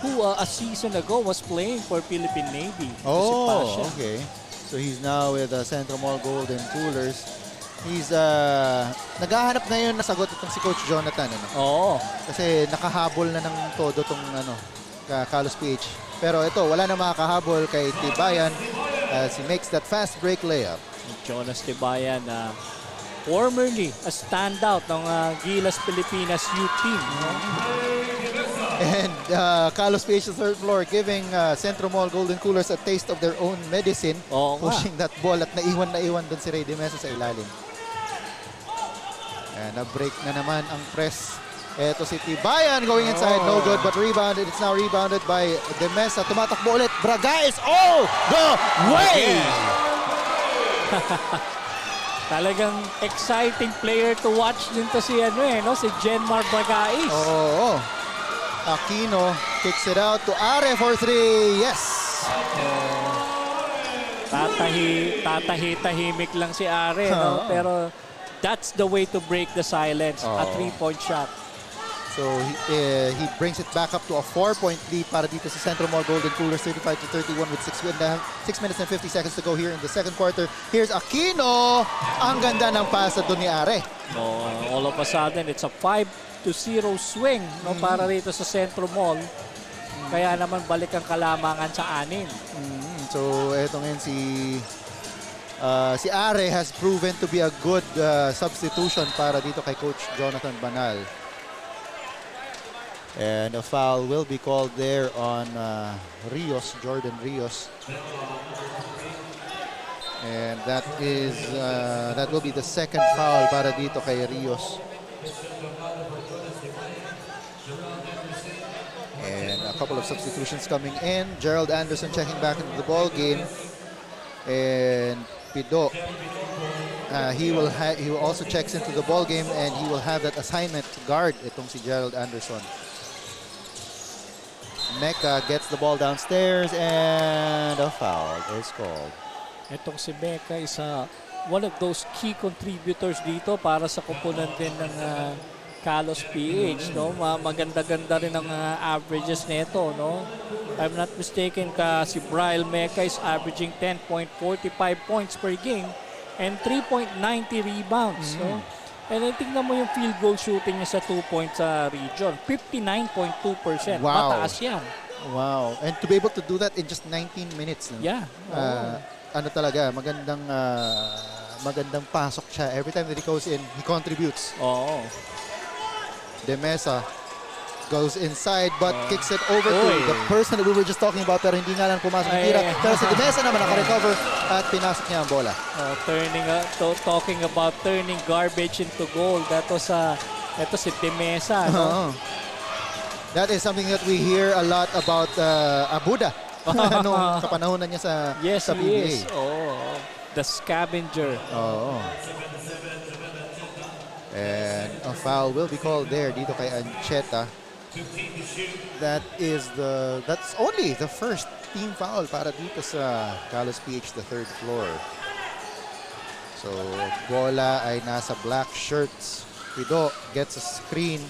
who a season ago was playing for Philippine Navy. Si Pasha. Okay. So he's now with CentroMall Golden Coolers. He's naghahanap ngayon na sagot itong si Coach Jonathan. Kasi nakahabol na ng todo itong KalosPh. Pero ito, wala na makakahabol kay Tibayan as he makes that fast break layup. Jonas Tibayan, formerly a standout ng Gilas Pilipinas youth team. And KalosPh, the third floor, giving CentroMall Golden Coolers a taste of their own medicine. Pushing that ball at naiwan dun si Ray De Mesa sa ilalim. And na-break na naman ang press. Eto si Tibayan going inside, no good, but rebounded. It's now rebounded by De Mesa. Tumatakbo ulit. Bragais all the way! Talagang exciting player to watch din to si si Genmar Bagais. Oo. Aquino kicks it out to Are for 3. Yes! Tahimik lang si Are, no? Pero that's the way to break the silence. A 3-point shot. So he brings it back up to a 4-point lead para dito sa CentroMall Golden Coolers, 35-31 with 6 minutes and 50 seconds to go here in the second quarter. Here's Aquino. Ang ganda ng pasa doon ni Are. All of a sudden, it's a 5-0 swing para rito sa CentroMall. Kaya naman balik ang kalamangan sa 6. So eto ngayon si Are has proven to be a good substitution para dito kay Coach Jonathan Banal. And a foul will be called there on Jordan Rios. And that will be the second foul para dito kay Rios. And a couple of substitutions coming in. Gerald Anderson checking back into the ball game. And Pido, he will also checks into the ball game, and he will have that assignment to guard itong si Gerald Anderson. Mecca gets the ball downstairs, and a foul is called. Itong si Mecca is one of those key contributors dito para sa koponan din ng KalosPh, no? Maganda-ganda rin ang averages nito, no? If I'm not mistaken, si Brian Mecca is averaging 10.45 points per game and 3.90 rebounds, no? And tingnan mo yung field goal shooting niya sa 2-point sa region, 59.2%. Wow. Mataas yan. Wow. And to be able to do that in just 19 minutes. No? Yeah. Ano talaga, magandang pasok siya. Every time that he goes in, he contributes. De Mesa goes inside but kicks it over to the person that we were just talking about, pero hindi nga lang pumasok ng tira. Pero si De Mesa naman naka-recover at pinasok niya ang bola. Talking about turning garbage into gold. Ito si De Mesa. No? That is something that we hear a lot about Abuda nung kapanahonan niya sa PBA. Yes, the scavenger. And a foul will be called there dito kay Ancheta. That's only the first team foul para dito sa KalosPh, the third floor. So bola ay nasa black shirts. Pido gets a screen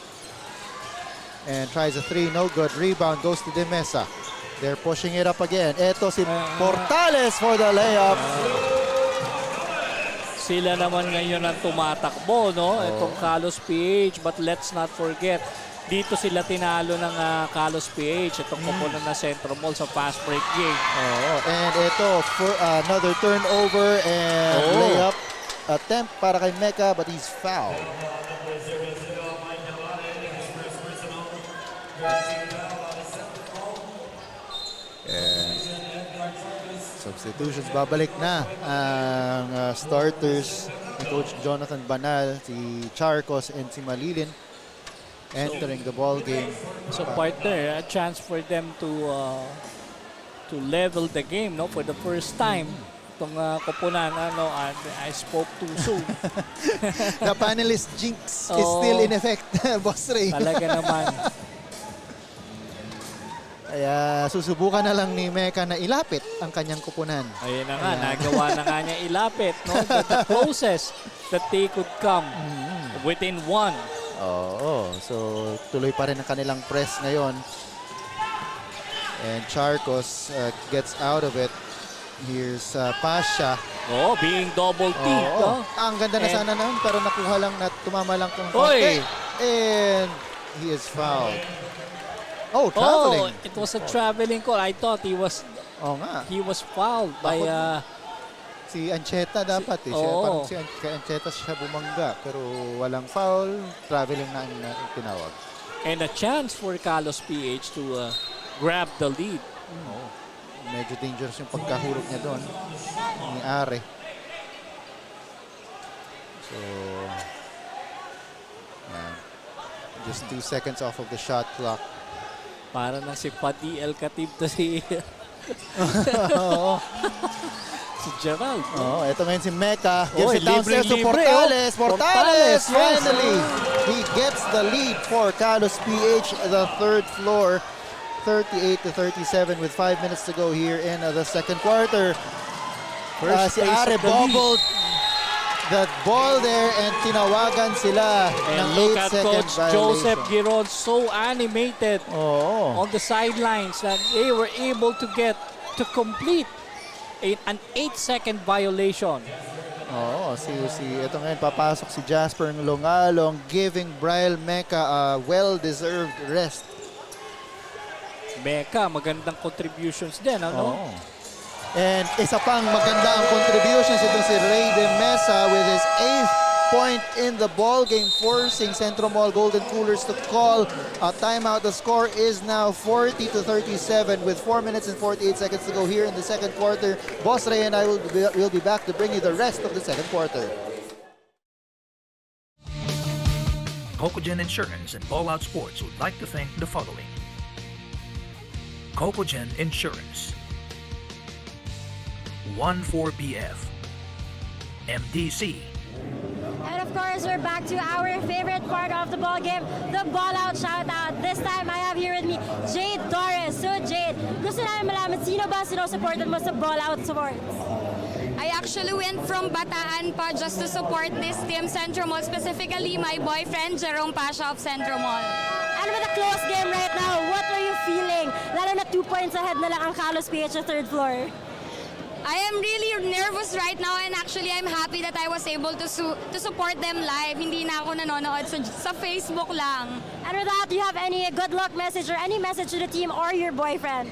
and tries a 3, no good. Rebound goes to De Mesa. They're pushing it up again. Eto si Portales for the layup. Sila naman ngayon ang tumatakbo, no? Itong KalosPh, but let's not forget, dito sila tinalo ng KalosPh, itong koponan na CentroMall sa fast break game. And ito, for another turnover and layup attempt para kay Mecca, but he's fouled. And substitutions, babalik na ang starters ni Coach Jonathan Banal, si Charcos and si Malilin entering the ball game. So partner, a chance for them to level the game, no, for the first time. Itong koponan, I spoke too soon. The panelist jinx is still in effect, Boss Ray. Talaga naman. Kaya susubukan na lang ni Mecca na ilapit ang kanyang kupunan. Ayun na nga, nagawa na nga niya ilapit, no? The closest that they could come within 1. So tuloy pa rin ang kanilang press ngayon. And Charcos gets out of it. Here's Pasha. Being double teamed. Ang ganda na sana naman, pero nakuha lang na tumama lang kung konti. And he is fouled. Traveling. It was a traveling call. I thought he was fouled by si Ancheta dapat parang kay Ancheta siya bumangga, pero walang foul, traveling na ang tinawag. And a chance for KalosPh to grab the lead. Medyo dangerous yung pagkahurog niya doon ni Are. So just 2 seconds off of the shot clock. Para na si Pati El Khatib to si Si Gerald. Oh, ito ngayon si Mecca. Gives Oy, it downstairs to libre-libre, Portales. oh. Portales, Portales, yes. finally, he gets the lead for KalosPh, the third floor. 38-37 with 5 minutes to go here in the second quarter. First Si pace Are of the league. bobbled that ball there and tinawagan sila And ng look 8 at second Coach violation. Joseph Giron, so animated Oo. on the sidelines that they were able to get to complete an 8-second violation. Oo, ito ngayon papasok si Jasper Longalong, giving Brian Mecca a well-deserved rest. Mecca, magandang contributions din, ano? Oo. And isa pang maganda ang contributions ito si Ray De Mesa with his 8th point in the ball game, forcing CentroMall Golden Coolers to call a timeout. The score is now 40-37 with 4 minutes and 48 seconds to go here in the second quarter. Boss Ray and I will be back to bring you the rest of the second quarter. Cocogen Insurance and Ballout Sports would like to thank the following. Cocogen Insurance, 14BF, MDC, And of course, we're back to our favorite part of the ball game, the ball-out shoutout. This time, I have here with me Jade Torres. So Jade, gusto namin malaman, sino ba sinosupportan mo sa ball-out sports? I actually went from Bataan pa just to support this team, CentroMall, specifically my boyfriend, Jerome Pasha of CentroMall. And with a close game right now, what are you feeling? Lalo na 2 points ahead na lang ang KalosPh sa third floor. I am really nervous right now and actually I'm happy that I was able to support them live. Hindi na ako nanonood sa Facebook lang. And with that, do you have any good luck message or any message to the team or your boyfriend?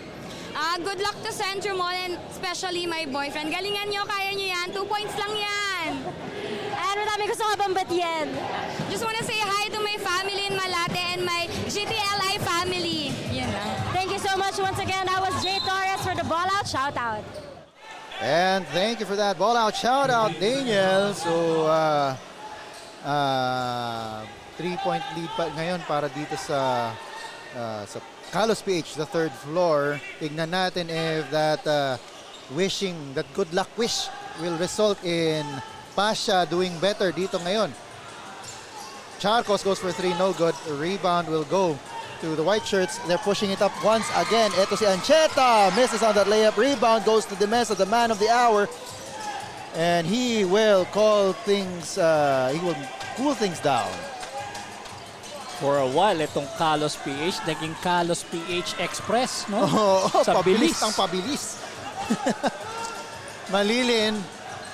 Good luck to CentroMall and especially my boyfriend. Galingan nyo, kaya nyo yan. 2 points lang yan. And with that, may gusto ka bang batiin? Just wanna say hi to my family in Malate and my GTLI family. Yan lang. Thank you so much once again. That was Jay Torres for the ball-out shoutout. And thank you for that ball out shout out, Daniel. So 3-point lead pa ngayon para dito sa KalosPh, the third floor. Tignan natin if that that good luck wish will result in Pasha doing better dito ngayon. Charcos goes for 3, no good. Rebound will go to the white shirts. They're pushing it up once again. Ito si Ancheta misses on that layup. Rebound goes to De Mesa, the man of the hour. And he will call things, he will cool things down. For a while, itong KalosPh, naging KalosPh Express, no? Sa Sa pabilis bilis. ang pabilis. Malilin,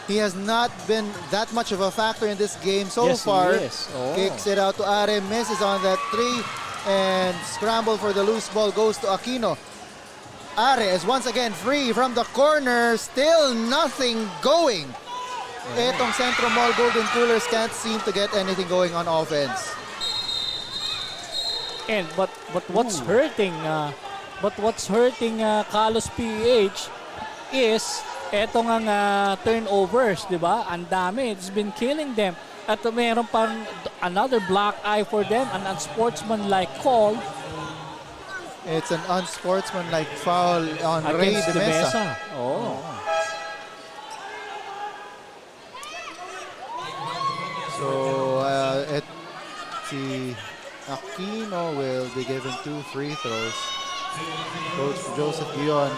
he has not been that much of a factor in this game so Yes, he far. is. Oh. Kicks it out to Are, misses on that 3. And scramble for the loose ball goes to Aquino. Are is once again free from the corner. Still nothing going. Etong CentroMall Golden Coolers can't seem to get anything going on offense. And but what's hurting KalosPh is etong ang turnovers, di ba? Ang dami. It's been killing them. At meron pang another black eye for them, an unsportsmanlike call It's an unsportsmanlike foul on Ray against De De Mesa. Mesa. Oh. So, si Aquino will be given 2 free throws. Coach Joseph Guion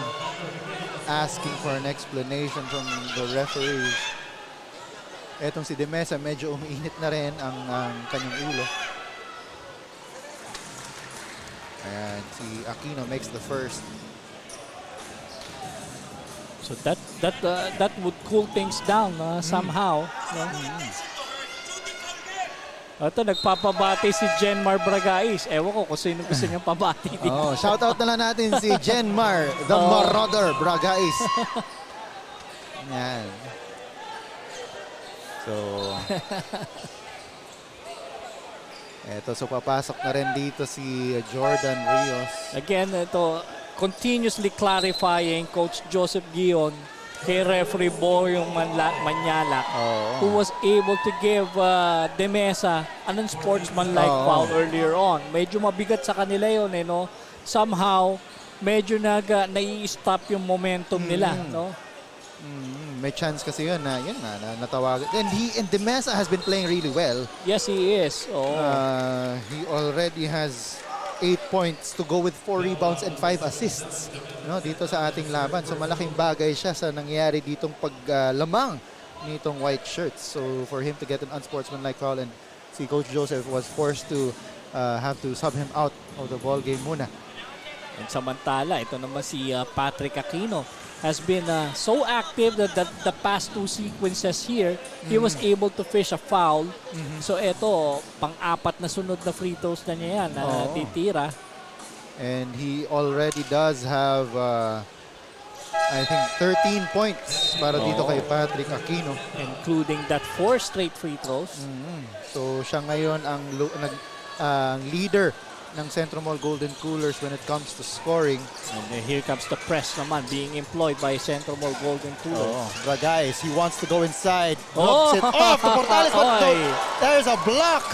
asking for an explanation from the referees. Etong si De Mesa, medyo umiinit na rin ang kanyang ulo. And si Aquino makes the first. So that would cool things down somehow. No? Ito, nagpapabati si Jenmar Bragais. Ewan ko kung sino gusto niyang pabati dito. Oh, shout out na lang natin si Jenmar, the Marauder Bragais. Yan. So, so papasok na rin dito si Jordan Rios. Again, ito, continuously clarifying Coach Joseph Guion kay referee Boyong Manyala, who was able to give De Mesa an unsportsmanlike foul earlier on. Medyo mabigat sa kanila yun, no? Somehow, medyo nai-stop yung momentum nila, no? may chance kasi yun na natawag. And Demesa has been playing really well. Yes, he is. Oh. He already has 8 points to go with 4 rebounds and 5 assists, no, dito sa ating laban. So malaking bagay siya sa nangyari ditong paglamang nitong white shirts. So for him to get an unsportsmanlike foul, and si Coach Joseph was forced to have to sub him out of the ball game muna. And samantala, ito naman si Patrick Aquino has been so active that the past 2 sequences here, he was able to fish a foul. So ito, pang-apat na sunod na free throws na niya yan na titira. And he already does have, I think, 13 points para dito kay Patrick Aquino. Including that 4 straight free throws. So siya ngayon ang leader ng CentroMall Golden Coolers when it comes to scoring. And here comes the press naman being employed by CentroMall Golden Coolers. But guys, he wants to go inside. Knocks it off to Portales, but there's a block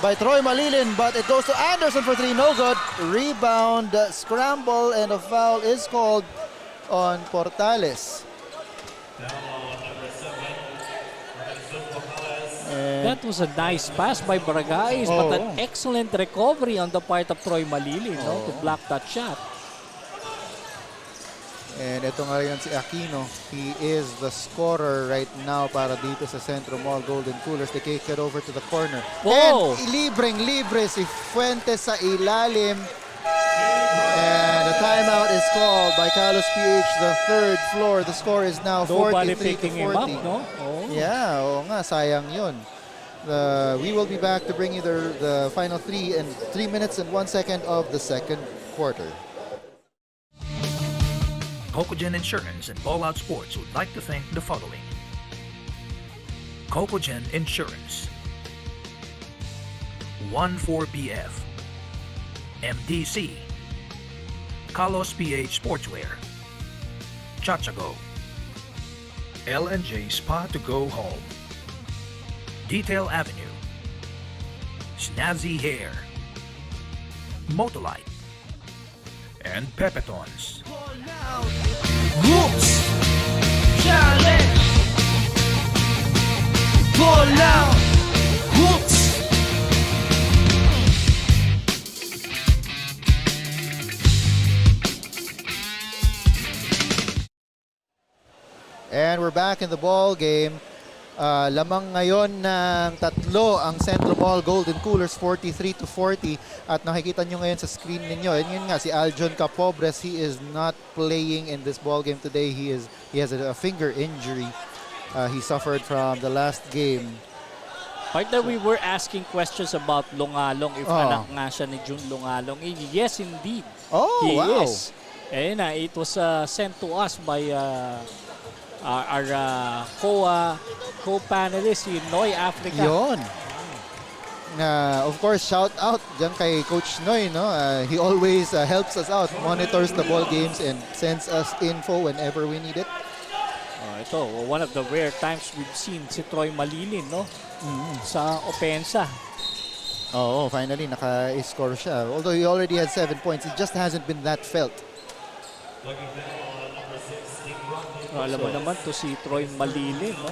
by Troy Malilin, but it goes to Anderson for 3, no good. Rebound, scramble, and a foul is called on Portales. That was a nice pass by Barangay, but an excellent recovery on the part of Troy Malilin to block that shot. And ito nga yun si Aquino. He is the scorer right now para dito sa CentroMall Golden Coolers. They kick it over to the corner. Whoa! And libre si Fuentes sa ilalim. And the timeout is called by KalosPh, the 3rd floor. The score is now 43-40. Him up, no? Yeah, oo nga, sayang yun. We will be back to bring you the final 3 minutes and 1 second of the second quarter. Cocogen Insurance and Ballout Sports would like to thank the following. Cocogen Insurance, 14BF, MDC, KalosPh Sportswear, Chachago, L&J Spa to Go Home, Detail Avenue, Snazzy Hair, Motolite, and Pepetons. Whoops! Challenge! Pull out! Whoops! And we're back in the ball game. Lamang ngayon ng 3 ang CentroMall Golden Coolers, 43-40. At nakikita nyo ngayon sa screen ninyo, and yun nga, si Aljon Capobres, he is not playing in this ball game today. He has a finger injury he suffered from the last game. Partner, we were asking questions about Longalong, if anak nga siya ni June Longalong. Yes, indeed. He is. And it was sent to us by our co-panelist, si Noy Africa. Yon. Of course, shout out dyan kay Coach Noy. No? He always helps us out, monitors the ball games, and sends us info whenever we need it. Ito, one of the rare times we've seen si Troy Malilin, no? Sa opensa. Finally, naka-score siya. Although he already had 7 points, it just hasn't been that felt. Alam mo naman to si Troy Malilin, no?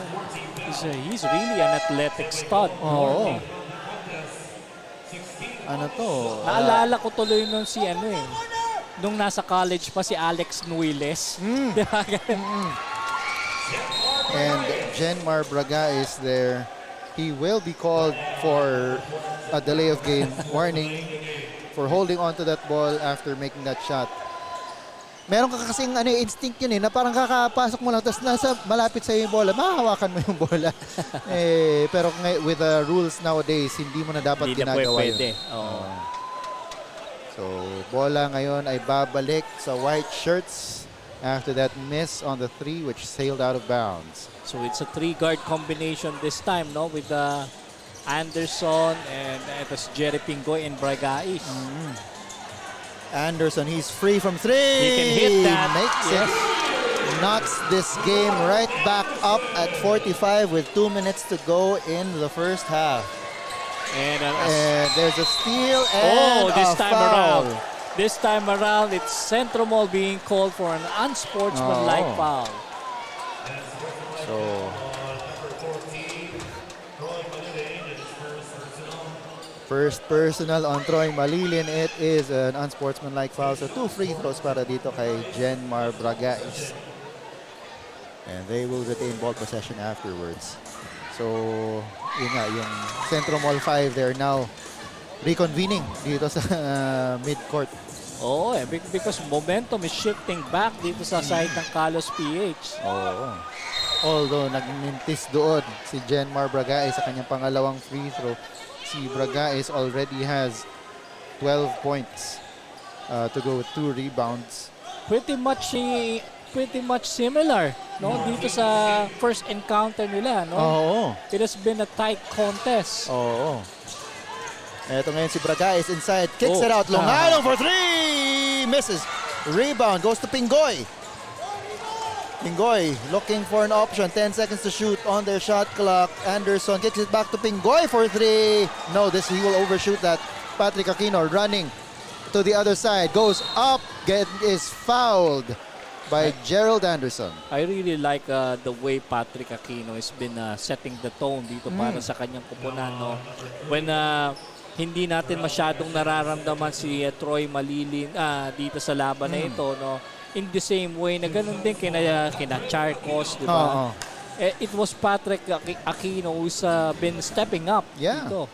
He's really an athletic stud. Ano to? Naalala ko tuloy nun si nung nasa college pa si Alex Nuiles. And Jenmar Braga is there. He will be called for a delay of game warning for holding on to that ball after making that shot. Meron ka kasing instinct yun na parang kakapasok mo lang tapos nasa malapit sa yung bola, mahahawakan mo yung bola. Pero with the rules nowadays, hindi mo na dapat ginagawa yun. So, bola ngayon ay babalik sa white shirts after that miss on the 3 which sailed out of bounds. So it's a 3-guard combination this time, no? With Anderson and it's Jerry Pingoy and Bragais. Anderson, he's free from 3. He can hit that. Makes it. Knocks this game right back up at 45 with 2 minutes to go in the first half. And there's a steal and this a time foul. around. This time around, it's CentroMall being called for an unsportsmanlike foul. First personal on Troy Malilin. It is an unsportsmanlike foul. So 2 free throws para dito kay Jenmar Bragais. And they will retain ball possession afterwards. So, yun nga, yung CentroMall 5, they're now reconvening dito sa mid-court. Oh, because momentum is shifting back dito sa side ng KalosPh. Oo. Although, nagmintis doon si Jenmar Bragais sa kanyang pangalawang free throw. Si Bragais already has 12 points to go with 2 rebounds. Pretty much similar, no? Dito sa first encounter nila, no? Oo. It has been a tight contest. Oo. Eto ngayon si Bragais inside. Kicks it out. Longalong for 3! Misses. Rebound. Goes to Pingoy. Pingoy looking for an option. 10 seconds to shoot on their shot clock. Anderson kicks it back to Pingoy for 3. No, he will overshoot that. Patrick Aquino running to the other side. Goes up. Is fouled by Gerald Anderson. I really like the way Patrick Aquino has been setting the tone dito para sa kanyang kupunan, no? When hindi natin masyadong nararamdaman si Troy Malilin dito sa laban na ito, no? In the same way na ganun din kina Charcos, di ba? It was Patrick Aquino who's been stepping up dito.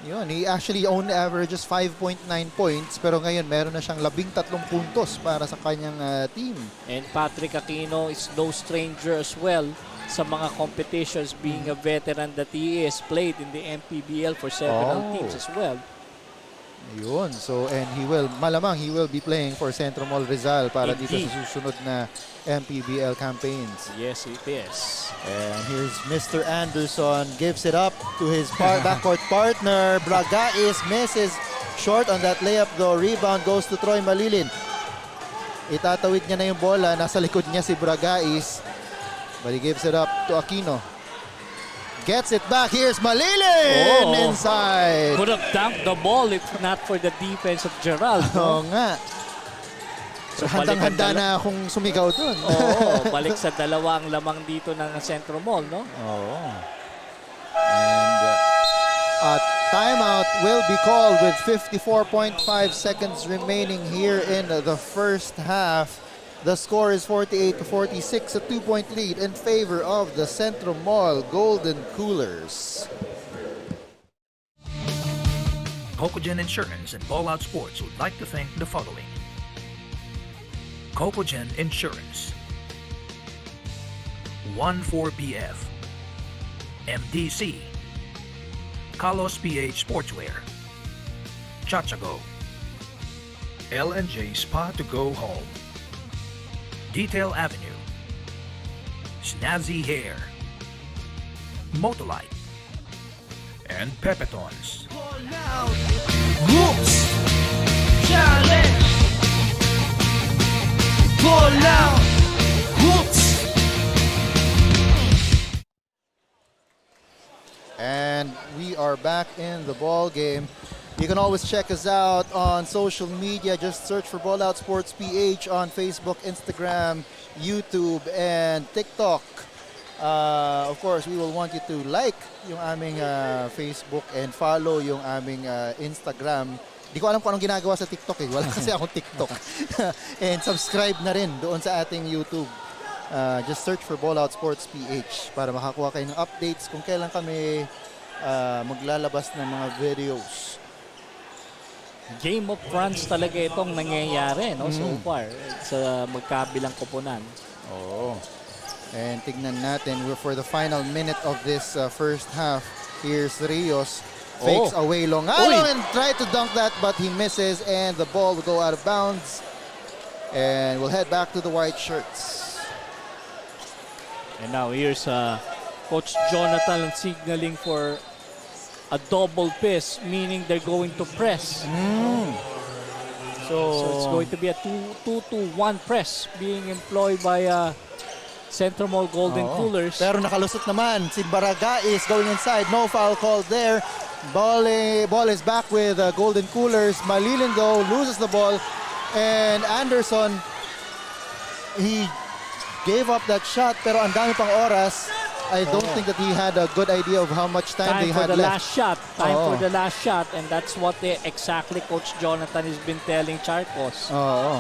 Yun, he actually only averages 5.9 points pero ngayon meron na siyang 13 puntos para sa kanyang team. And Patrick Aquino is no stranger as well sa mga competitions, being a veteran that he is played in the MPBL for several teams as well. Yun, so and malamang he will be playing for CentroMall Rizal para dito sa susunod na MPBL campaigns. Yes, it is. And here's Mr. Anderson, gives it up to his backcourt partner. Bragais misses short on that layup though. Rebound goes to Troy Malilin. Itatawid niya na yung bola, nasa likod niya si Bragais. But he gives it up to Aquino. Gets it back. Here's Malilin inside. Could have dunked the ball if not for the defense of Gerald. Oo nga. So handang-handa na akong sumigaw dun. Oo, balik sa dalawa ang lamang dito ng CentroMall, no? Oo. And a timeout will be called with 54.5 seconds remaining here in the first half. The score is 48-46, a 2-point lead in favor of the CentroMall Golden Coolers. Cocogen Insurance and Ballout Sports would like to thank the following. Cocogen Insurance, 14BF, MDC, KalosPh Sportswear, Chachago, L&J Spa to Go Home, Detail Avenue, Snazzy Hair, Motolite, and Pepetons. Hoops Challenge. Ballout. Hoops. And we are back in the ball game. You can always check us out on social media. Just search for Ballout Sports PH on Facebook, Instagram, YouTube, and TikTok. Of course, we will want you to like yung aming Facebook and follow yung aming Instagram. Di ko alam kung anong ginagawa sa TikTok eh. Wala kasi akong TikTok. And subscribe na rin doon sa ating YouTube. Just search for Ballout Sports PH para makakuha kayo ng updates kung kailan kami maglalabas ng mga videos. Game of runs talaga itong nangyayari, no? So far sa magkabilang koponan. Oo. And tignan natin, for the final minute of this first half, here's Rios. Fakes away Longalong and try to dunk that, but he misses and the ball will go out of bounds. And we'll head back to the white shirts. And now here's Coach Jonathan signaling for a double piss, meaning they're going to press. So it's going to be a 2-2-1 press being employed by CentroMall Golden Coolers. Pero nakalusot naman si Bragais going inside. No foul called there. Ball is back with Golden Coolers. Malilin though loses the ball. And Anderson, he gave up that shot pero ang dami pang oras. I don't think that he had a good idea of how much time they for had the left. last shot. Time Oo. for the last shot. And that's what exactly Coach Jonathan has been telling Charcos. Oo.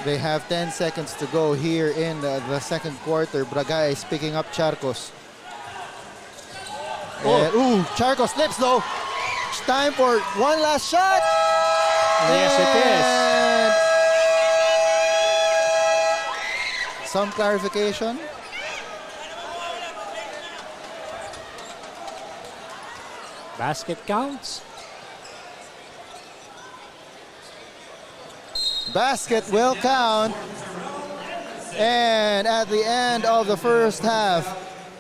They have 10 seconds to go here in the second quarter. Bragay is picking up Charcos. Oh. Charcos slips though. It's time for one last shot. Yes, it is. And some clarification. Basket counts. Basket will count. And at the end of the first half,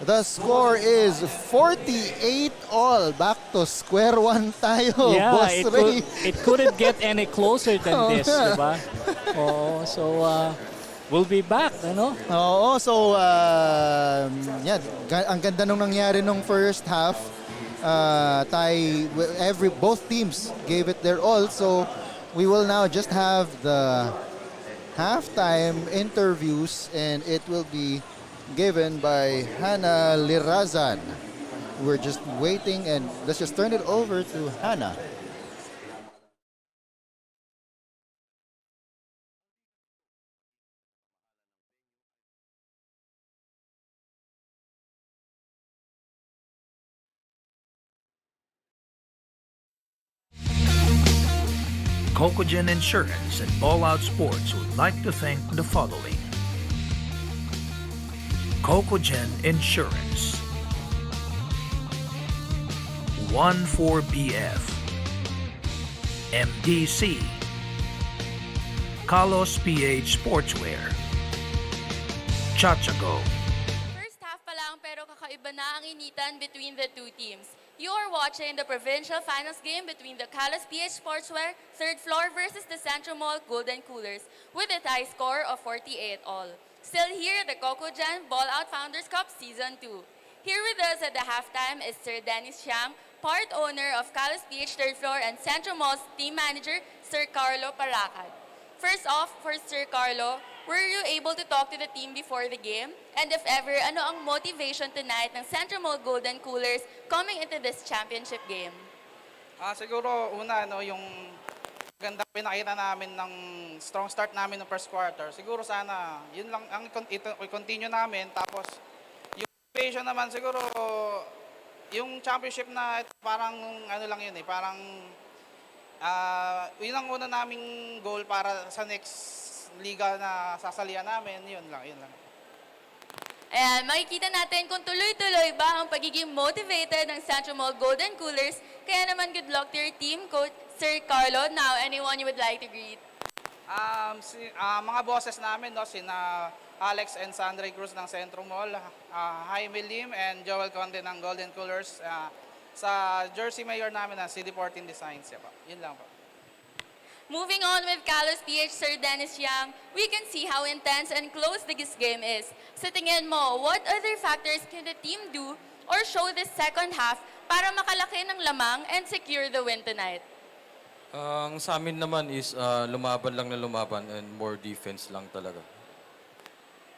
the score is 48 all. Back to square one tayo. Yeah, Boss Ray. it couldn't get any closer than Oh, this, yeah. diba? Oh, so we'll be back, ano? Oo, so yeah, ang ganda nung nangyari nung first half. Both teams gave it their all, so we will now just have the halftime interviews, and it will be given by Hannah Lirazan. We're just waiting, and let's just turn it over to Hannah. Cocogen Insurance and Ballout Sports would like to thank the following. Cocogen Insurance, 14BF, MDC, KalosPh Sportswear, Chachago. First half pa lang pero kakaiba na ang initan between the two teams. You are watching the Provincial Finals game between the KalosPh Sportswear, third floor versus the CentroMall Golden Coolers with a tie score of 48 all. Still here, the Cocogen Ballout Founders Cup Season 2. Here with us at the halftime is Sir Dennis Chiang, part owner of KalosPh third floor and CentroMall's team manager, Sir Carlo Paracad. First off, for Sir Carlo, were you able to talk to the team before the game? And if ever, ano ang motivation tonight ng CentroMall Golden Coolers coming into this championship game? Siguro una yung ganda pinakita namin ng strong start namin ng first quarter. Siguro sana yun lang ang i-continue namin, tapos yung motivation naman siguro yung championship na parang lang yun parang yun ang una naming goal para sa next liga na sasalihan namin, yun lang. Ayan, makikita natin kung tuloy-tuloy ba ang pagiging motivated ng CentroMall Golden Coolers. Kaya naman good luck to your team, Coach Sir Carlo. Now, anyone you would like to greet? Mga bosses namin, sina Alex and Sandra Cruz ng CentroMall, Jaime Lim and Joel Conde ng Golden Coolers, sa Jersey Mayor namin ng CD14 Designs. Yun lang po. Moving on with KalosPh Sir Dennis Yang, we can see how intense and close this game is. Sa tingin mo, what other factors can the team do or show this second half para makalaki ng lamang and secure the win tonight? Ang sa amin naman is lumaban lang na lumaban and more defense lang talaga.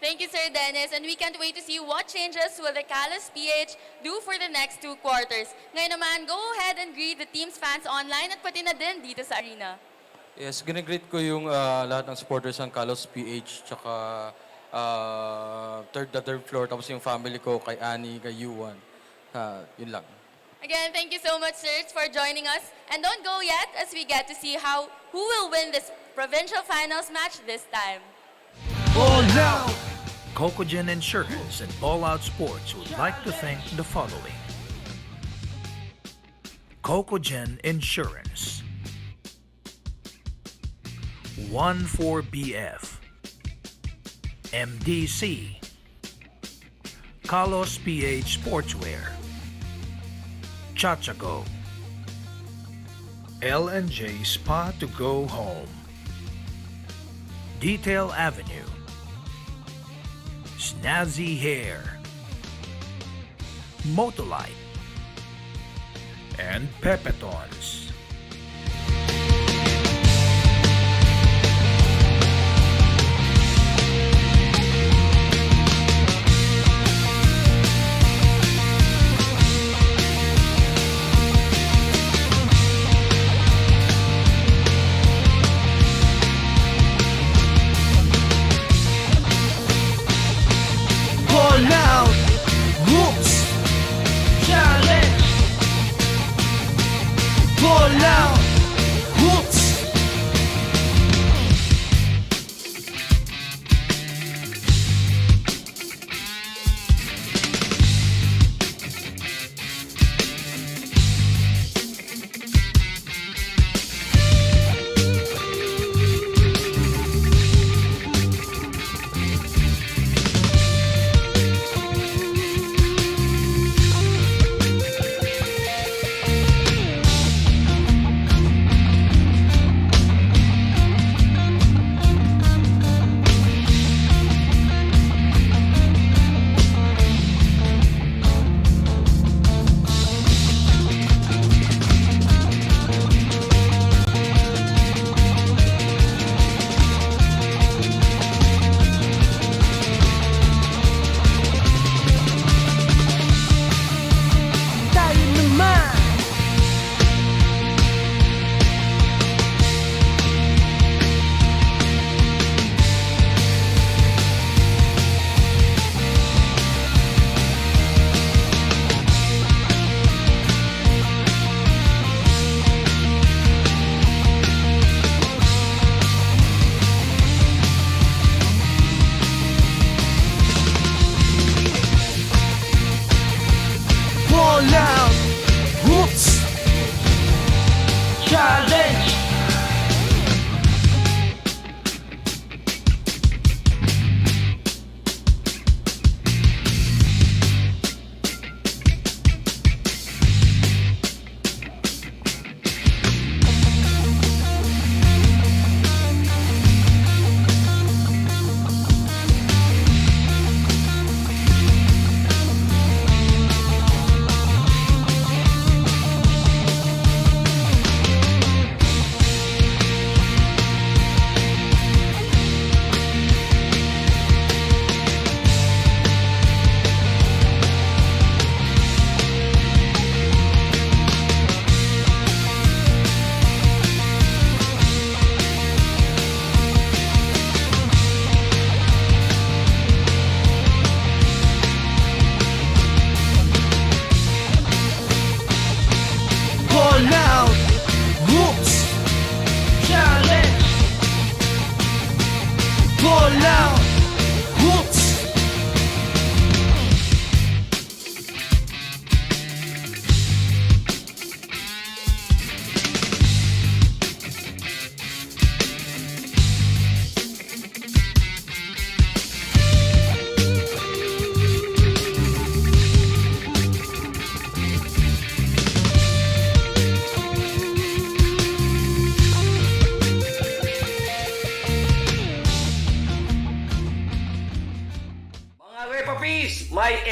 Thank you, Sir Dennis, and we can't wait to see what changes will the KalosPh do for the next 2 quarters. Ngayon naman, go ahead and greet the team's fans online at pati na din dito sa arena. Yes, ginagreet ko yung lahat ng supporters ng KalosPh, tsaka third floor, tapos yung family ko, kay Annie, kay Yuan. Yun lang. Again, thank you so much, sirs, for joining us. And don't go yet as we get to see who will win this provincial finals match this time. Ballout! Cocogen Insurance and Ballout Sports would like to thank the following. Cocogen Insurance, 14BF, MDC, KalosPh Sportswear, Chachago, L&J Spa to Go Home, Detail Avenue, Snazzy Hair, Motolite, and Pepetons.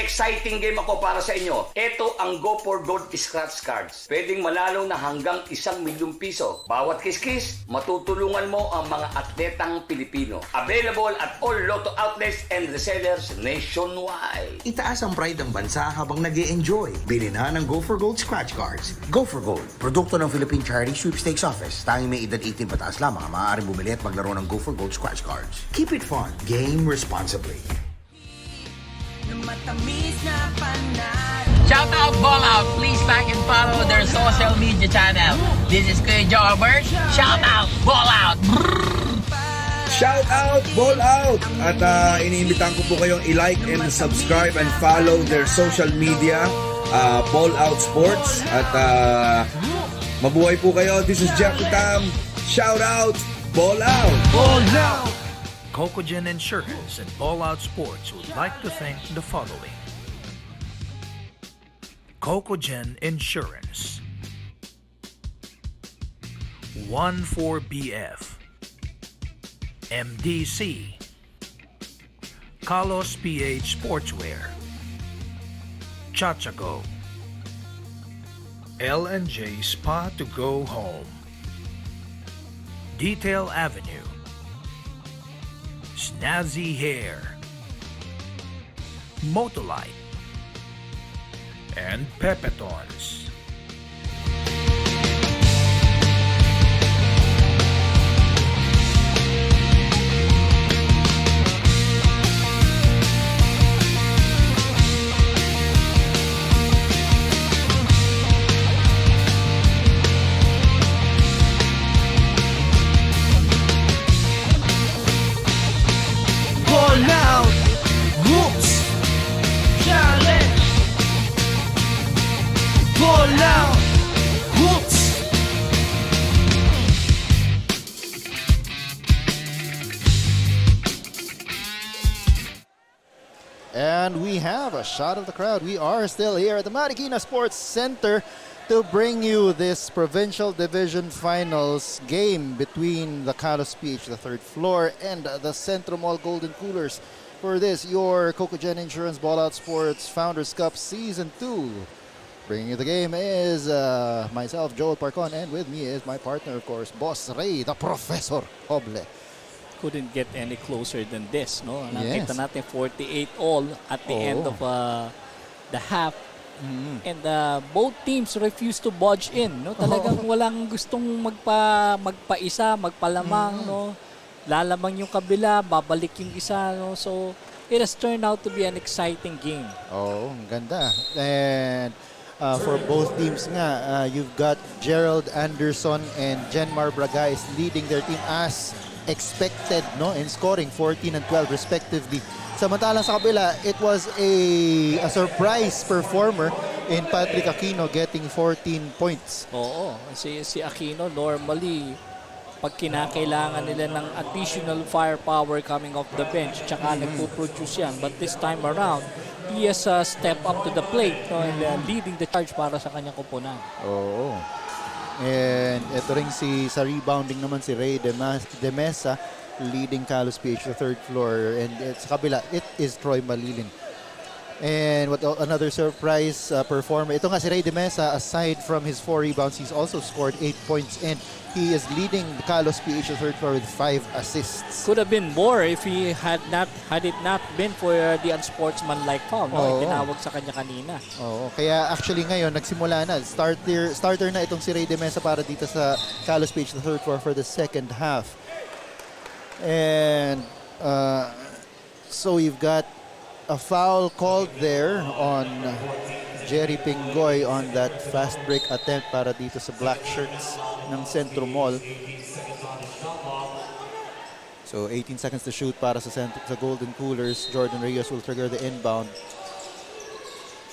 exciting game ako para sa inyo. Ito ang Go for Gold Scratch Cards. Pwedeng manalo na hanggang 1,000,000 piso. Bawat kiskis, matutulungan mo ang mga atletang Pilipino. Available at all Lotto outlets and resellers nationwide. Itaas ang pride ng bansa habang nag-e-enjoy. Bili na ng Go for Gold Scratch Cards. Go for Gold, produkto ng Philippine Charity Sweepstakes Office. Tanging may edad 18 pataas lamang ang maaaring bumili at maglaro ng Go for Gold Scratch Cards. Keep it fun. Game responsibly. Shout out Ballout. Please like and follow their social media channel. This is Kuya Jobber. Shout out Ballout. Shout out, ball out! At iniimbitahan ko po kayong i-like and subscribe and follow their social media, Ballout Sports. At mabuhay po kayo. This is Jeffrey Tam. Shout out, ball out! Ball out! Cocogen Insurance and Ballout Sports would like to thank the following. Cocogen Insurance, 14BF, MDC, KalosPh Sportswear, Chachago, L&J Spa to Go Home, Detail Avenue, Snazzy Hair, Motolite, and Pepetons. Ball out! Whoops! Challenge! Ball out! Whoops! And we have a shot of the crowd. We are still here at the Marikina Sports Center to bring you this Provincial Division Finals game between the KalosPh, the third floor, and the CentroMall Golden Coolers. For this, your Cocogen Insurance Ballout Sports Founders Cup Season 2. Bringing you the game is myself, Joel Parcon, and with me is my partner, of course, Boss Ray, the Professor Hoble. Couldn't get any closer than this, no? Yes. Nakita natin 48 all at the end of the half. And both teams refused to budge in, no? Talagang walang gustong magpaisa, magpalamang, no? Lalamang yung kabila, babalik yung isa, no? So it has turned out to be an exciting game. Oh, ang ganda. And for both teams nga, you've got Gerald Anderson and Jenmar Bragais leading their team as expected, no, in scoring 14 and 12 respectively. Samantalang sa kabila, it was a surprise performer in Patrick Aquino getting 14 points. Oo, si Aquino normally pag kinakailangan nila ng additional firepower coming off the bench, tsaka nagpo-produce yan. But this time around, he has stepped up to the plate, no, and leading the charge para sa kanyang koponan. Oo. And ito rin sa rebounding naman si Ray de Mesa leading KalosPh the third floor, and sa kabila it is Troy Malilin. And what another surprise performer, ito nga si Ray de Mesa, aside from his 4 rebounds, he's also scored 8 points and he is leading KalosPh the third floor with 5 assists. Could have been more if he had it not been for the unsportsmanlike foul, no? Tinawag sa kanya kanina. Oo, kaya actually ngayon nagsimula na, starter na itong si Ray de Mesa para dito sa KalosPh the third floor for the second half. And so you've got a foul called there on Jerry Pingoy on that fast break attempt para dito sa black shirts ng CentroMall. So 18 seconds to shoot para sa Golden Coolers. Jordan Reyes will trigger the inbound.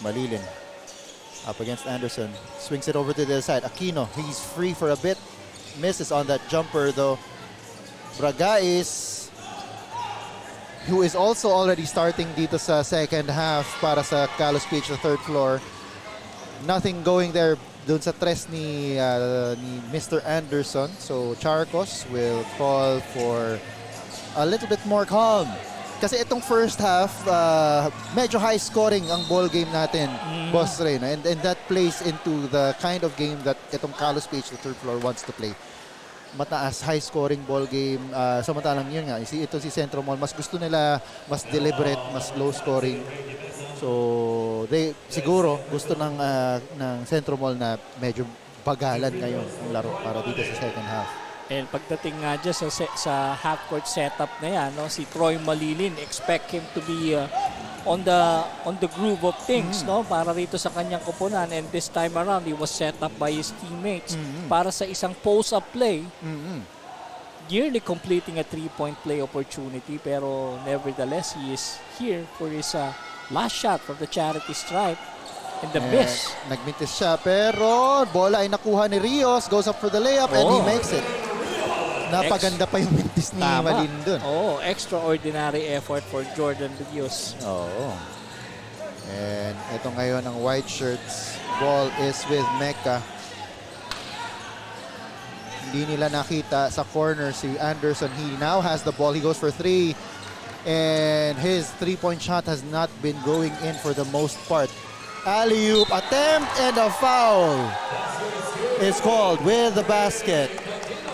Malilin up against Anderson. Swings it over to the other side. Aquino, he's free for a bit. Misses on that jumper though. Bragais, who is also already starting dito sa second half para sa KalosPh the third floor. Nothing going there dun sa tres ni Mr. Anderson. So Charcos will call for a little bit more calm Kasi itong first half, medyo high scoring ang ball game natin, Boss Ray. No? And that plays into the kind of game that itong KalosPh, the third floor, wants to play. Mataas, high scoring ball game. Samantalang yun nga, ito si CentroMall, mas gusto nila, mas deliberate, mas low scoring. So, siguro gusto ng CentroMall na medyo bagalan ngayon ang laro para dito sa second half. And pagdating nga dyan sa half-court setup na yan, no, si Troy Malilin, expect him to be on the groove of things, no, para rito sa kanyang koponan. And this time around, he was set up by his teammates para sa isang post-up play. Nearly completing a 3-point play opportunity, pero nevertheless, he is here for his last shot from the charity stripe. And the miss. Nagmintis siya, pero bola ay nakuha ni Rios, goes up for the layup, and he makes it. Napaganda pa yung mintis ni Malin dun. Extraordinary effort for Jordan Rios. And ito ngayon ang white shirts. Ball is with Mecca. Hindi nila nakita sa corner si Anderson. He now has the ball. He goes for 3. And his 3-point shot has not been going in for the most part. Alley-oop attempt and a foul is called with the basket.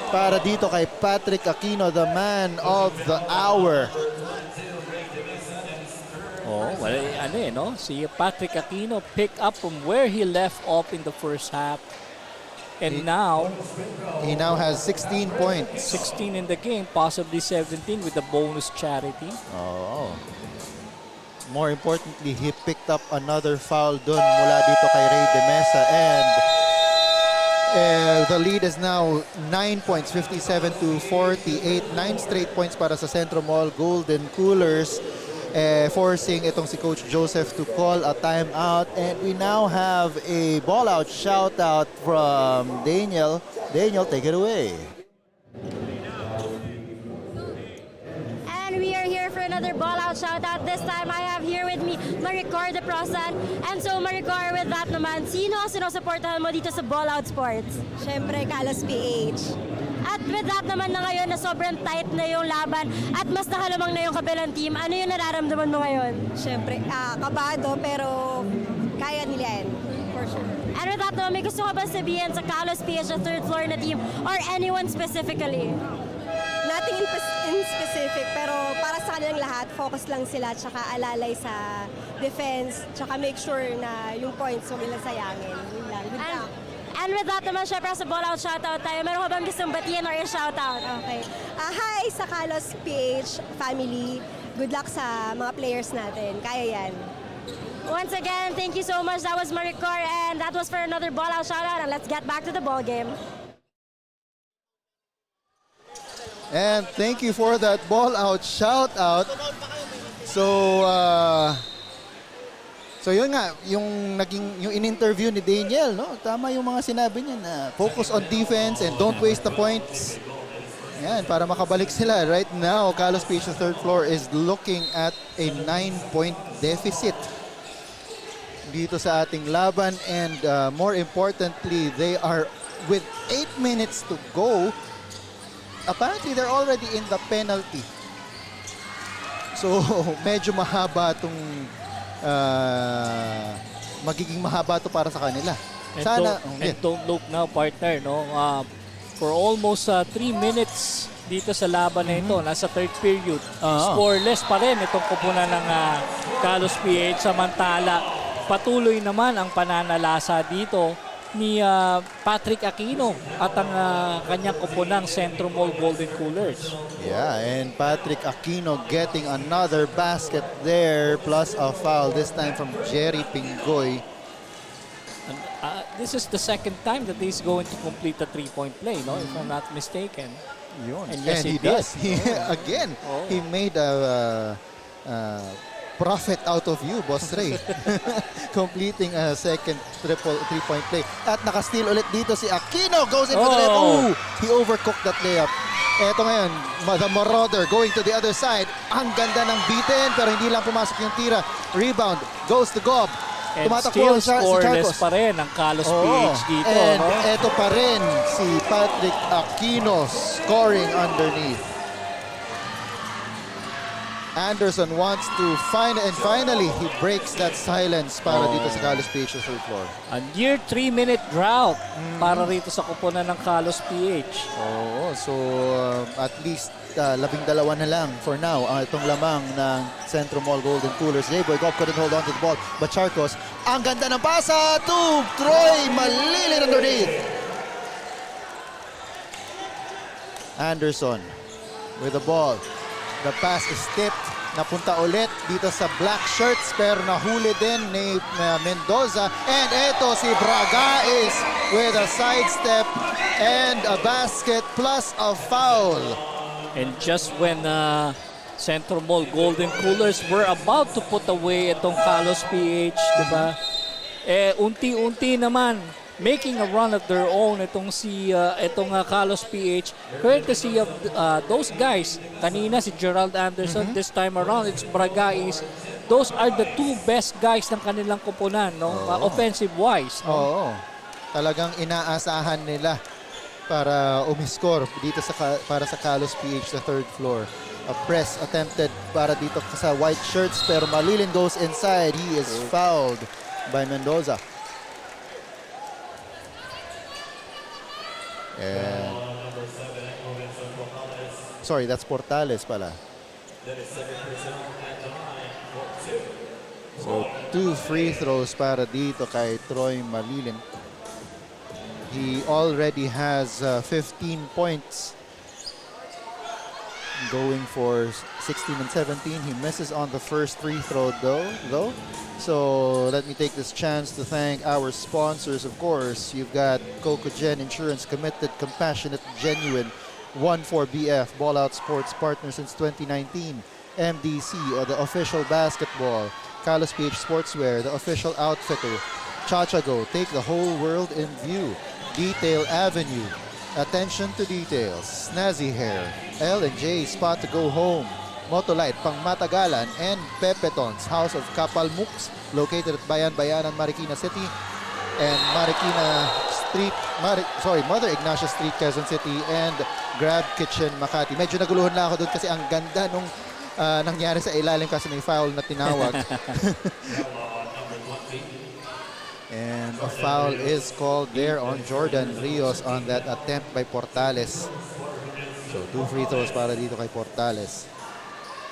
Para dito kay Patrick Aquino, the man of the hour. Si Patrick Aquino pick up from where he left off in the first half. And he now has 16 points. 16 in the game, possibly 17 with the bonus charity. More importantly, he picked up another foul dun mula dito kay Ray De Mesa, and the lead is now 9 points, 57-48. 9 straight points para sa CentroMall Golden Coolers, forcing itong si Coach Joseph to call a timeout. And we now have a ball out shout out from Daniel. Daniel, take it away. And we are here for another ball out shout out. This time I have here with me Maricor de Prosan. And so Maricor, with that naman, sino ang sinusuportahan mo dito sa Ball Out Sports? Siyempre, KalosPh. At with that naman na ngayon na sobrang tight na yung laban at mas nakalamang na yung kabilang team, ano yung nararamdaman mo ngayon? Siyempre, kabado pero kaya nila yan. For sure. And with that naman, may gusto ka ba sabihin sa KalosPh, the third floor na team, or anyone specifically? Nothing in specific, pero para sa kanilang lahat, focus lang sila, tsaka alalay sa defense, tsaka make sure na yung points huwag nilang sayangin. Yun lang. Good luck. And with that naman, syempre sa ball out shoutout tayo, meron ka bang gustong batiin or i-shoutout? Okay. Hi sa KalosPh family. Good luck sa mga players natin. Kaya yan. Once again, thank you so much. That was Maricor, and that was for another ball out shoutout. And let's get back to the ball game. And thank you for that ball out shout out. So yun nga, yung in-interview ni Daniel, no? Tama yung mga sinabi niya na focus on defense and don't waste the points. Yan, para makabalik sila. Right now, KalosPh, the third floor, is looking at a 9-point deficit dito sa ating laban, and more importantly, they are with 8 minutes to go. Apparently, they're already in the penalty. So, medyo mahaba itong magiging mahaba ito para sa kanila. And don't look now, partner, no? For almost 3 minutes dito sa laban na ito, nasa third period, scoreless pa rin itong kupunan ng KalosPh. Samantala, patuloy naman ang pananalasa dito ni Patrick Aquino at ang kanyang kupunang CentroMall Golden Coolers. Yeah, and Patrick Aquino getting another basket there, plus a foul, this time from Jerry Pingoy. And, this is the second time that he's going to complete a 3-point play, no? If I'm not mistaken. Yun. And yes, he does. Again, he made a profit out of you, Boss Ray. Completing a second 3-point play. At naka-steal ulit dito si Aquino. Goes into the layup. Ooh, he overcooked that layup. Eto ngayon, the Marauder going to the other side. Ang ganda ng beaten, pero hindi lang pumasok yung tira. Rebound, goes to Gob. And still scoreless pa rin ang KalosPh dito. And no? eto pa rin si Patrick Aquino scoring underneath. Anderson wants to finally he breaks that silence para dito sa KalosPh sa third floor. A near 3-minute drought para rito sa kupunan ng KalosPh. Oo, so at least 12 na lang for now itong lamang ng CentroMall Golden Coolers. J-Boy Gop couldn't hold on to the ball, but Charcos, ang ganda ng pasa to Troy, malilin underneath. Anderson with the ball. The pass is tipped. Napunta ulit dito sa black shirts pero nahuli din ni Mendoza. And eto si Bragais with a sidestep and a basket plus a foul. And just when CentroMall Golden Coolers were about to put away itong KalosPh, diba? Unti-unti naman making a run of their own itong KalosPh, courtesy of those guys. Kanina si Gerald Anderson, this time around it's Bragais. Those are the two best guys ng kanilang kupunan, no? Offensive wise. No? Oo. Talagang inaasahan nila para umiscore dito para sa KalosPh sa third floor. A press attempted para dito sa white shirts pero Malilin goes inside. He is fouled by Mendoza. And sorry, that's Portales pala. So 2 free throws para dito kay Troy Malilin. He already has 15 points. Going for 16 and 17. He misses on the first free throw though. So let me take this chance to thank our sponsors, of course. You've got Cocogen Insurance, committed, compassionate, genuine. 14BF, Ballout Sports partner since 2019. MDC, the official basketball. KalosPh Sportswear, the official outfitter. Chachago, take the whole world in view. Detail Avenue, attention to details. Snazzy Hair, L&J Spot to go home. Motolite, Pangmatagalan, and Pepetons, House of Kapal Mooks, located at Bayan-Bayanan, Marikina City, and Marikina Street, Mother Ignacia Street, Quezon City, and Grab Kitchen, Makati. Medyo naguluhan lang ako doon kasi ang ganda nung nangyari sa ilalim kasi may foul na tinawag. And a foul is called there on Jordan Rios on that attempt by Portales. So 2 free throws para dito kay Portales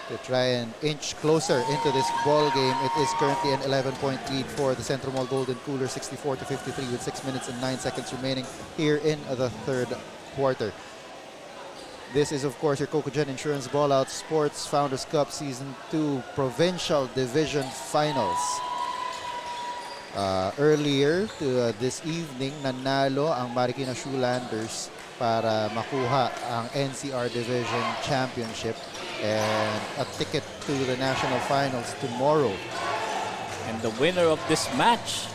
to try and inch closer into this ball game. It is currently an 11-point lead for the CentroMall Golden Cooler, 64-53 with 6 minutes and 9 seconds remaining here in the third quarter. This is, of course, your Cocogen Insurance Ballout Sports Founders Cup Season 2 Provincial Division Finals. Earlier this evening, nanalo ang Marikina Shoelanders para makuha ang NCR Division Championship and a ticket to the national finals tomorrow. And the winner of this match,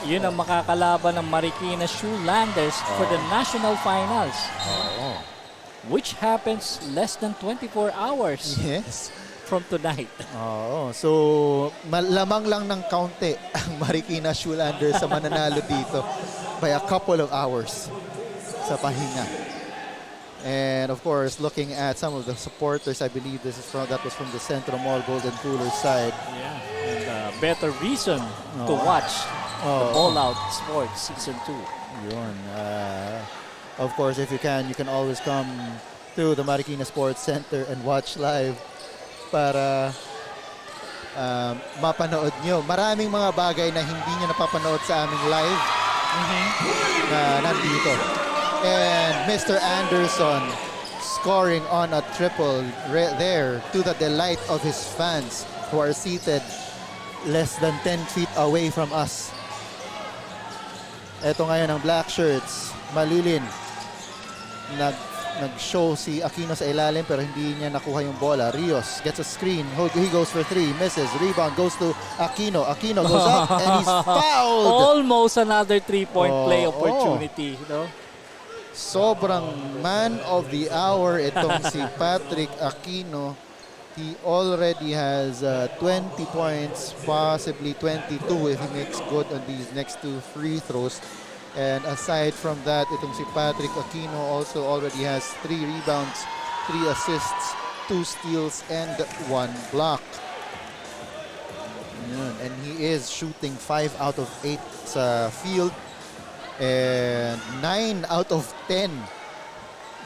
yun ang makakalaban ng Marikina Shoelanders for the national finals. Which happens less than 24 hours from tonight. So lamang lang ng kaunti ang Marikina Shoelanders sa mananalo dito by a couple of hours sa pahinga. And of course, looking at some of the supporters, I believe that was from the CentroMall Golden Cooler side. Yeah, and better reason to watch the Ballout Sports Season 2. Yun. Of course, if you can always come to the Marikina Sports Center and watch live para mapanood nyo. Maraming mga bagay na hindi nyo napapanood sa aming live na nandito. And Mr. Anderson scoring on a triple there to the delight of his fans who are seated less than 10 feet away from us. Ito ngayon ang black shirts. Malilin. Nag-show si Aquino sa ilalim pero hindi niya nakuha yung bola. Rios gets a screen. He goes for 3. Misses. Rebound goes to Aquino. Aquino goes up and he's fouled. Almost another 3-point play opportunity. You know? Sobrang man of the hour itong si Patrick Aquino. He already has 20 points, possibly 22 if he makes good on these next 2 free throws. And aside from that, itong si Patrick Aquino also already has 3 rebounds, 3 assists, 2 steals, and 1 block. Yun. And he is shooting 5 out of 8 sa field and 9 out of 10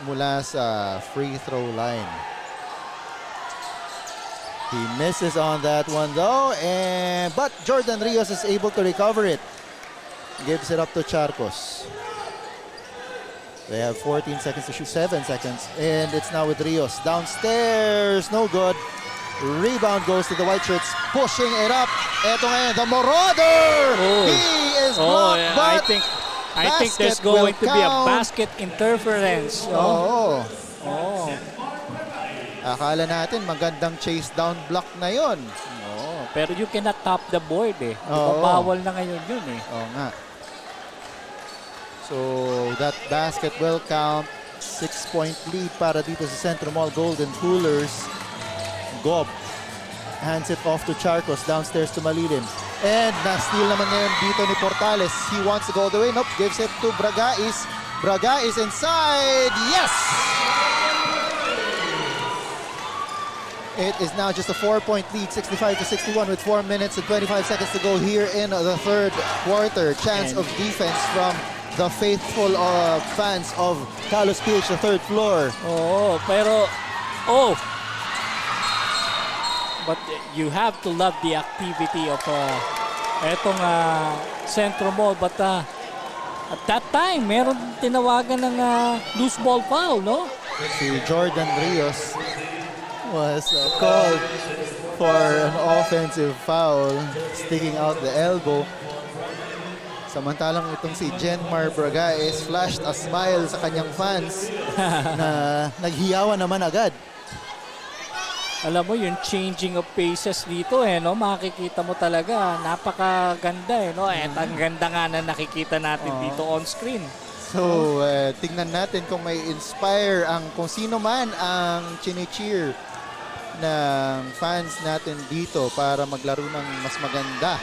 mula sa free throw line. He misses on that one though, but Jordan Rios is able to recover it. Gives it up to Charcos. They have 14 seconds to shoot, 7 seconds, and it's now with Rios. Downstairs, no good. Rebound goes to the white shirts, pushing it up. Eto ngayon, the Marauder! He is blocked, yeah. but I think there's going to be a basket interference. Oo. Akala natin magandang chase down block na yon. Pero you cannot top the board eh. Bawal na ngayon yun eh. Oo nga. So that basket will count. 6-point lead para dito sa CentroMall Golden Coolers. Gob hands it off to Charcos, downstairs to Malilim. And na-steal naman ngayon dito ni Portales. He wants to go all the way. Nope, gives it to Bragais. Bragais inside. Yes! It is now just a 4-point lead, 65-61 with 4 minutes and 25 seconds to go here in the third quarter. Chance of defense from the faithful fans of KalosPh, the third floor. But you have to love the activity of etong CentroMall. But at that time, meron tinawagan ng loose ball foul, no? Si Jordan Rios was called for an offensive foul, sticking out the elbow. Samantalang itong si Jenmar Bragais flashed a smile sa kanyang fans na naghiyawan naman agad. Alam mo, yung changing of paces dito no? Makikita mo talaga, napakaganda no? At ang ganda nga na nakikita natin dito on screen. So, tingnan natin kung may inspire kung sino man ang chini-cheer ng fans natin dito para maglaro ng mas maganda.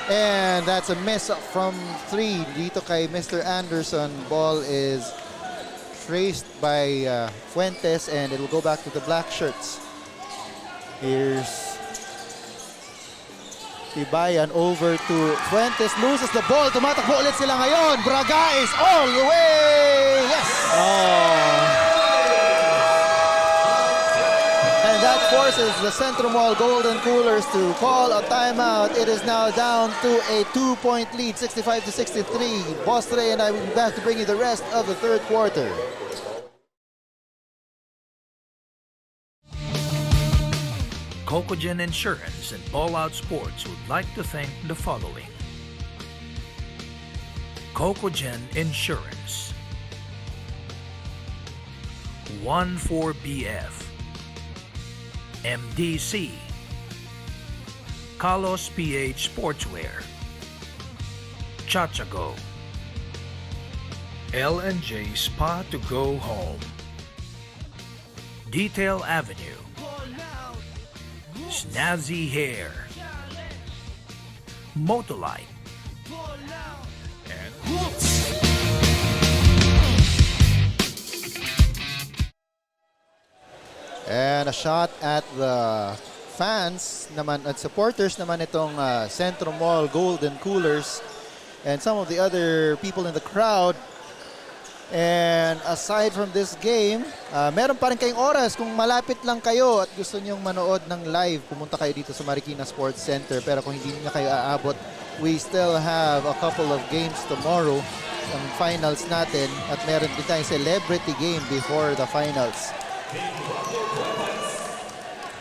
And that's a miss from 3 dito kay Mr. Anderson. Ball is traced by Fuentes and it will go back to the black shirts. Here's Tibayan over to Fuentes, loses the ball. Tumatakbo ulit sila ngayon. Bragais all the way! Yes! And that forces the CentroMall Golden Coolers to call a timeout. It is now down to a 2-point lead, 65-63. Bostre and I will be back to bring you the rest of the third quarter. Cocogen Insurance and Ballout Sports would like to thank the following. Cocogen Insurance, 14BF, MDC, KalosPh Sportswear, Chachago, L&J Spa to go home, Detail Avenue, Snazzy Hair, Motolite, and And a shot at the fans naman at supporters naman itong CentroMall Golden Coolers and some of the other people in the crowd. And aside from this game, meron pa rin kayong oras kung malapit lang kayo at gusto nyong manood ng live, pumunta kayo dito sa Marikina Sports Center. Pero kung hindi nyo kayo aabot, we still have a couple of games tomorrow, ang finals natin, at meron din tayong celebrity game before the finals.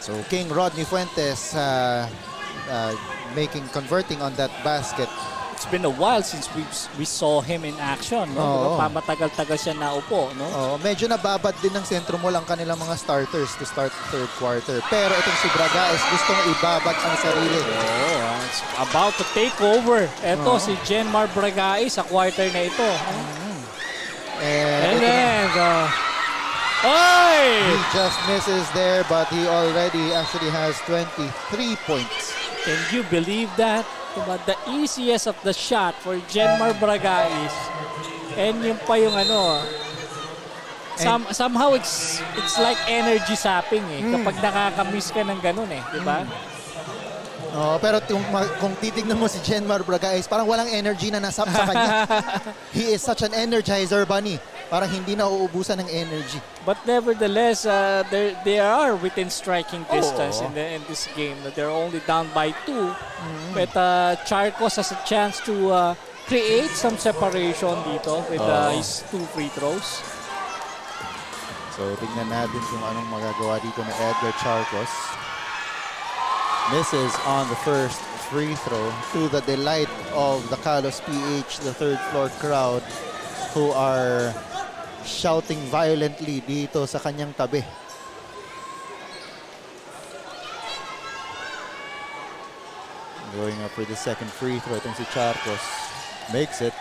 So King Rodney Fuentes converting on that basket. It's been a while since we saw him in action. No? Matagal-tagal siya naupo. No? Medyo nababad din ng CentroMall ang kanilang mga starters to start third quarter. Pero itong si Bragais gustong ibabad ang sarili. It's about to take over. Ito si Jenmar Bragais sa quarter na ito. And then, he just misses there, but he already actually has 23 points. Can you believe that? The easiest of the shot for Jenmar Bragais. And yung pa yung Somehow it's like energy sapping kapag nakakamiss ka ng ganun di ba? Pero kung titignan mo si Jenmar Bragais, parang walang energy na nasap sa kanya. He is such an energizer bunny. Parang hindi na uubusan ng energy. But nevertheless, they are within striking distance in this game. They're only down by 2. But Charcos has a chance to create some separation dito with his 2 free throws. So tingnan natin kung anong magagawa dito na Edgar Charcos. Misses on the first free throw to the delight of the KalosPh, the third floor crowd, who are shouting violently dito sa kanyang tabi. Going up for the second free throw, itong si Charcos makes it.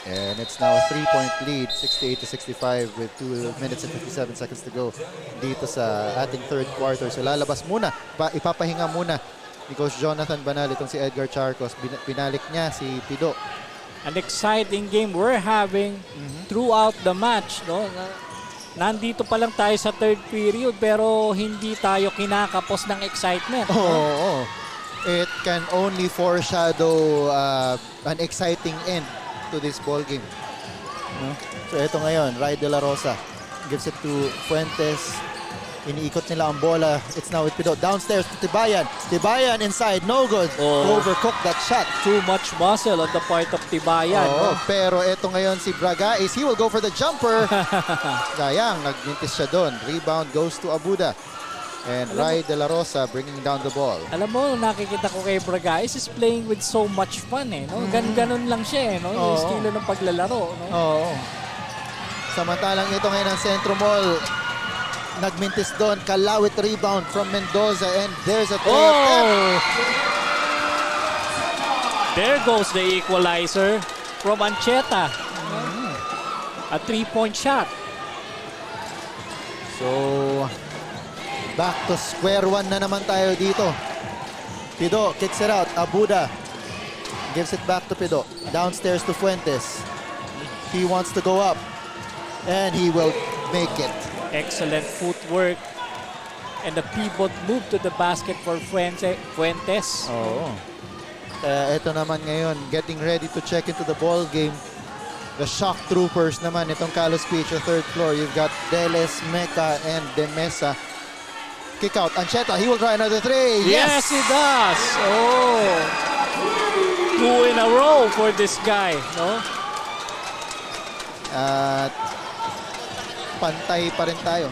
And it's now a 3-point lead, 68-65 with 2 minutes and 57 seconds to go dito sa ating third quarter. So lalabas muna, ipapahinga muna ni Coach Jonathan Banal itong si Edgar Charcos. Binalik niya si Pido. An exciting game we're having throughout the match. No? Nandito pa lang tayo sa third period pero hindi tayo kinakapos ng excitement. It can only foreshadow an exciting end to this ball game. So ito ngayon, Rai De La Rosa gives it to Fuentes. Iniikot nila ang bola. It's now with Pido. Downstairs to Tibayan. Tibayan inside. No good. Overcooked that shot. Too much muscle on the part of Tibayan. Pero ito ngayon si Bragais. He will go for the jumper. Sayang, nagmintis siya doon. Rebound goes to Abuda. And Rai De La Rosa bringing down the ball. Alam mo, nakikita ko kay Bragais is playing with so much fun no? Ganon lang siya no? Yung estilo ng paglalaro. No? Samantalang ito ngayon ang CentroMall. Nagmintis doon. Kalawit rebound from Mendoza. And there's a three. There goes the equalizer from Ancheta. A 3-point shot. So, back to square one na naman tayo dito. Pido kicks it out. Abuda gives it back to Pido. Downstairs to Fuentes. He wants to go up. And he will make it. Excellent footwork. And the pivot move to the basket for Fuentes. Ito naman ngayon, getting ready to check into the ball game. The shock troopers naman, itong KalosPh, third floor. You've got Deles, Meca, and Demesa. Kick out. Ancheta, he will try another three. Yes, he does. 2 in a row for this guy. No? Pantay pa rin tayo.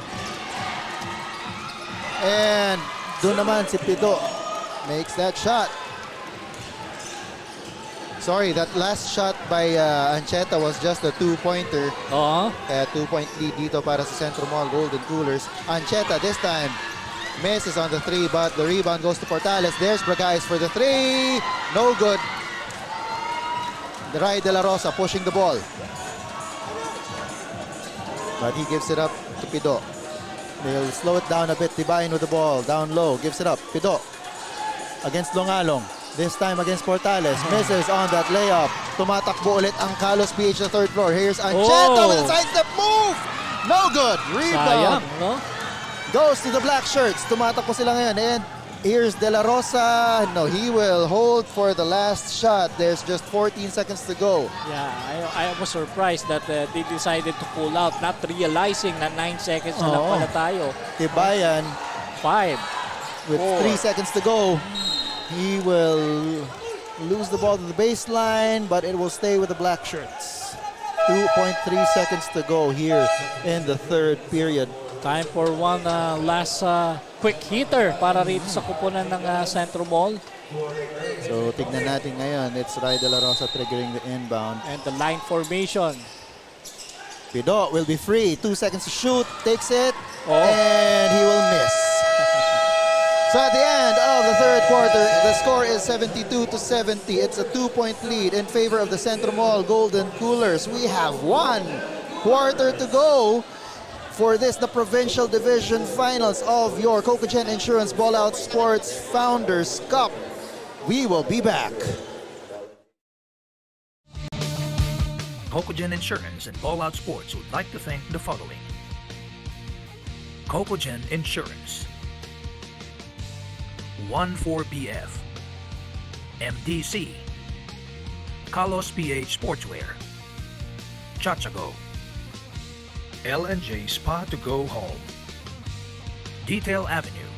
And doon naman si Pido makes that shot. Sorry, that last shot by Ancheta was just a 2-pointer. Kaya 2-point lead dito para sa CentroMall Golden Coolers. Ancheta this time misses on the 3, but the rebound goes to Portales. There's Bragais for the 3. No good. Rai De La Rosa pushing the ball. But he gives it up to Pido. They'll slow it down a bit. Tibayan with the ball. Down low. Gives it up. Pido against Longalong. This time against Portales. Misses on that layup. Tumatakbo ulit ang KalosPh sa third floor. Here's Ancheta with a sidestep move. No good. Rebound. Goes to the black shirts. Tumatakbo sila ngayon. And here's De La Rosa. No, he will hold for the last shot. There's just 14 seconds to go. Yeah, I was surprised that they decided to pull out, not realizing na 9 seconds na lang pala tayo. Tibayan. 5. With 3 seconds to go. He will lose the ball to the baseline, but it will stay with the black shirts. 2.3 seconds to go here in the third period. Time for one last quick hitter para rito sa kupunan ng CentroMall. So tignan natin ngayon. It's Rai De La Rosa triggering the inbound. And the line formation. Pido will be free. 2 seconds to shoot. Takes it. And he will miss. So at the end of the third quarter, the score is 72-70. It's a 2-point lead in favor of the CentroMall Golden Coolers. We have 1 quarter to go for this, the Provincial Division Finals of your Cocogen Insurance Ballout Sports Founders Cup. We will be back. Cocogen Insurance and Ballout Sports would like to thank the following: Cocogen Insurance, 14BF, MDC, KalosPh Sportswear, Chachago, L&J Spa to Go Home, Detail Avenue,